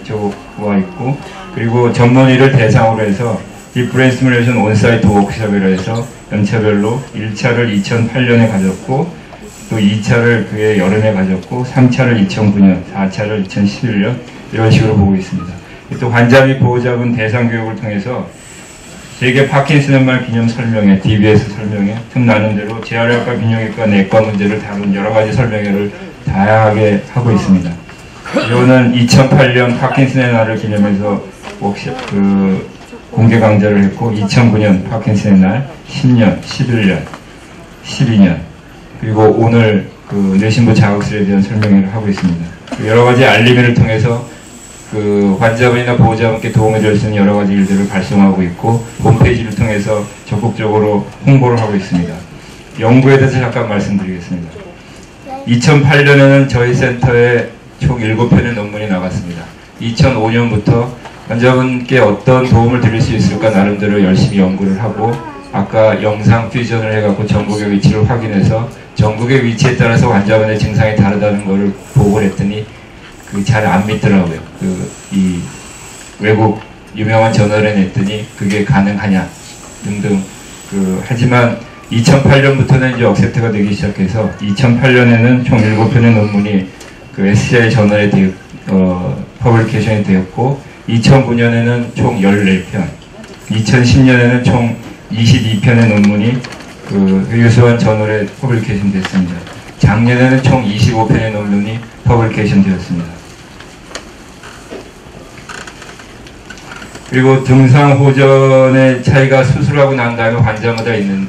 저와 있고, 그리고 전문의를 대상으로 해서 딥브레인 스티뮬레이션 온사이트 워크숍이라 해서 연차별로 1차를 2008년에 가졌고, 또 2차를 그해 여름에 가졌고, 3차를 2009년, 4차를 2011년 이런 식으로 보고 있습니다. 또 환자 및 보호자분 대상 교육을 통해서 세계 파킨슨 연말 기념 설명회, DBS 설명회, 틈 나는 대로 재활의학과, 비뇨기과, 내과 문제를 다룬 여러 가지 설명회를 다양하게 하고 있습니다. 이거는 2008년 파킨슨의 날을 기념해서 워크숍 공개 강좌를 했고, 2009년 파킨슨의 날, 10년, 11년, 12년, 그리고 오늘 뇌신부 자극술에 대한 설명회를 하고 있습니다. 여러 가지 알림회를 통해서 환자분이나 보호자분께 도움이 될 수 있는 여러 가지 일들을 발송하고 있고, 홈페이지를 통해서 적극적으로 홍보를 하고 있습니다. 연구에 대해서 잠깐 말씀드리겠습니다. 2008년에는 저희 센터에 총 7편의 논문이 나갔습니다. 2005년부터 환자분께 어떤 도움을 드릴 수 있을까 나름대로 열심히 연구를 하고, 아까 영상 퓨전을 해갖고 전극의 위치를 확인해서 전극의 위치에 따라서 환자분의 증상이 다르다는 것을 보고를 했더니 잘 안 믿더라고요. 이 외국 유명한 저널에 냈더니 그게 가능하냐 등등. 하지만 2008년부터는 이제 억셉트가 되기 시작해서 2008년에는 총 7편의 논문이 SCI 저널에 퍼블리케이션이 되었고, 2009년에는 총 14편, 2010년에는 총 22편의 논문이 유수한 저널에 퍼블리케이션 됐습니다. 작년에는 총 25편의 논문이 퍼블리케이션 되었습니다. 그리고 등상 호전의 차이가 수술하고 난 다음에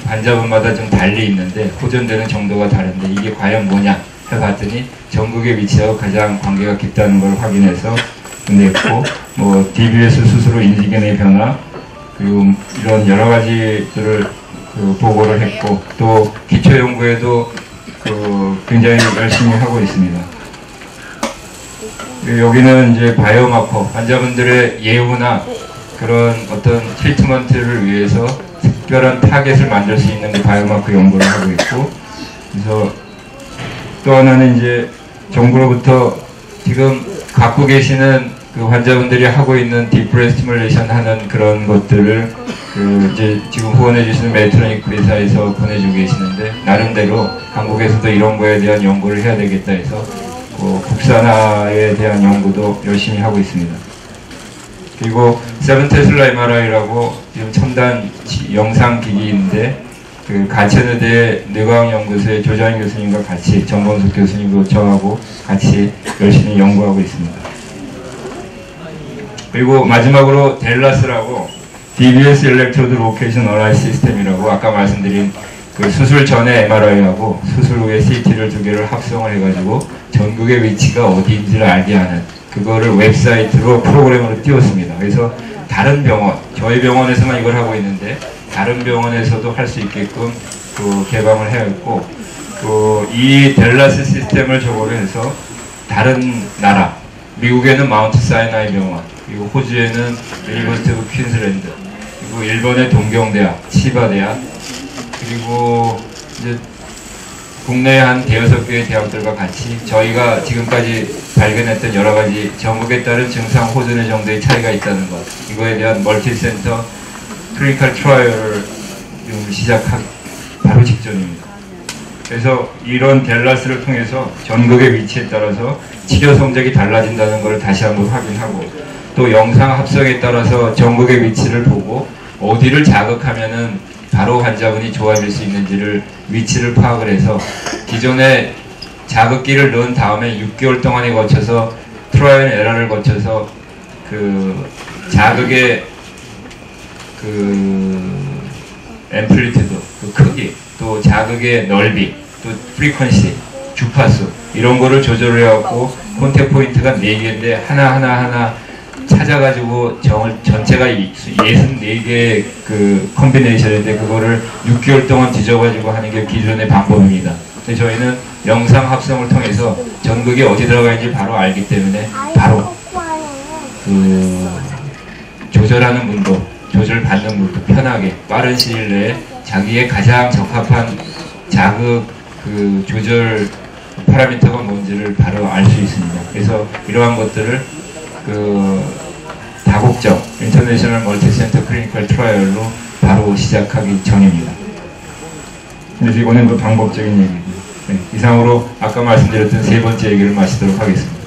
환자분마다 좀 달리 있는데, 호전되는 정도가 다른데 이게 과연 뭐냐 해봤더니 전극의 위치하고 가장 관계가 깊다는 걸 확인해서 냈고, DBS 수술 후 인지기능의 변화, 그리고 이런 여러 가지들을 보고를 했고, 또 기초 연구에도 굉장히 열심히 하고 있습니다. 여기는 이제 바이오마커, 환자분들의 예후나 그런 어떤 트리트먼트를 위해서 특별한 타겟을 만들 수 있는 바이오마커 연구를 하고 있고, 그래서 또 하나는 이제 정부로부터 지금 갖고 계시는 환자분들이 하고 있는 딥브레인 스티뮬레이션 하는 그런 것들을 이제 지금 후원해 주시는 메트로닉 회사에서 보내주고 계시는데, 나름대로 한국에서도 이런 거에 대한 연구를 해야 되겠다 해서 국산화에 대한 연구도 열심히 하고 있습니다. 그리고 세븐테슬라 MRI라고 지금 첨단 영상기기인데, 가천의대 뇌과학연구소의 조장희 교수님과 같이, 정범숙 교수님도 저하고 같이 열심히 연구하고 있습니다. 그리고 마지막으로 델라스라고 DBS 일렉트로드 로케이션 어라이 시스템이라고 아까 말씀드린 수술 전에 MRI하고 수술 후에 CT를 두 개를 합성을 해가지고 전극의 위치가 어디인지를 알게 하는 그거를 웹사이트로 프로그램으로 띄웠습니다. 그래서 다른 병원, 저희 병원에서만 이걸 하고 있는데 다른 병원에서도 할 수 있게끔 그 개방을 해야겠고, 이 델라스 시스템을 적용해서 다른 나라, 미국에는 마운트 사이나이 병원, 그리고 호주에는 유니버시티 오브 퀸즐랜드, 그리고 일본의 동경대학, 치바대학, 그리고 이제 국내의 한 대여섯 개의 대학들과 같이 저희가 지금까지 발견했던 여러 가지 전국에 따른 증상 호전의 정도의 차이가 있다는 것, 이거에 대한 멀티센터 클리니컬 트라이얼을 지금 시작한 바로 직전입니다. 그래서 이런 델라스를 통해서 전국의 위치에 따라서 치료 성적이 달라진다는 것을 다시 한번 확인하고, 또 영상 합성에 따라서 전국의 위치를 보고 어디를 자극하면은 바로 환자분이 좋아질 수 있는지를 위치를 파악을 해서 기존에 자극기를 넣은 다음에 6개월 동안에 거쳐서 트라이얼 에러를 거쳐서 그 자극의 그 앰플리튜드, 그 크기, 또 자극의 넓이, 또 프리퀀시, 주파수 이런 거를 조절을 해갖고 콘택 포인트가 4개인데 하나 찾아가지고 전체가 64개의 그 컨비네이션인데 그거를 6개월 동안 뒤져가지고 하는 게 기존의 방법입니다. 근데 저희는 영상 합성을 통해서 전극이 어디 들어가 있는지 바로 알기 때문에 바로 그 조절하는 분도, 조절받는 분도 편하게 빠른 시일 내에 자기의 가장 적합한 자극 그 조절 파라미터가 뭔지를 바로 알 수 있습니다. 그래서 이러한 것들을 그 다국적 인터내셔널 멀티센터 클리니컬 트라이얼로 바로 시작하기 전입니다. 그래서 이번엔 또 방법적인 얘기고, 네, 이상으로 아까 말씀드렸던 세 번째 얘기를 마치도록 하겠습니다.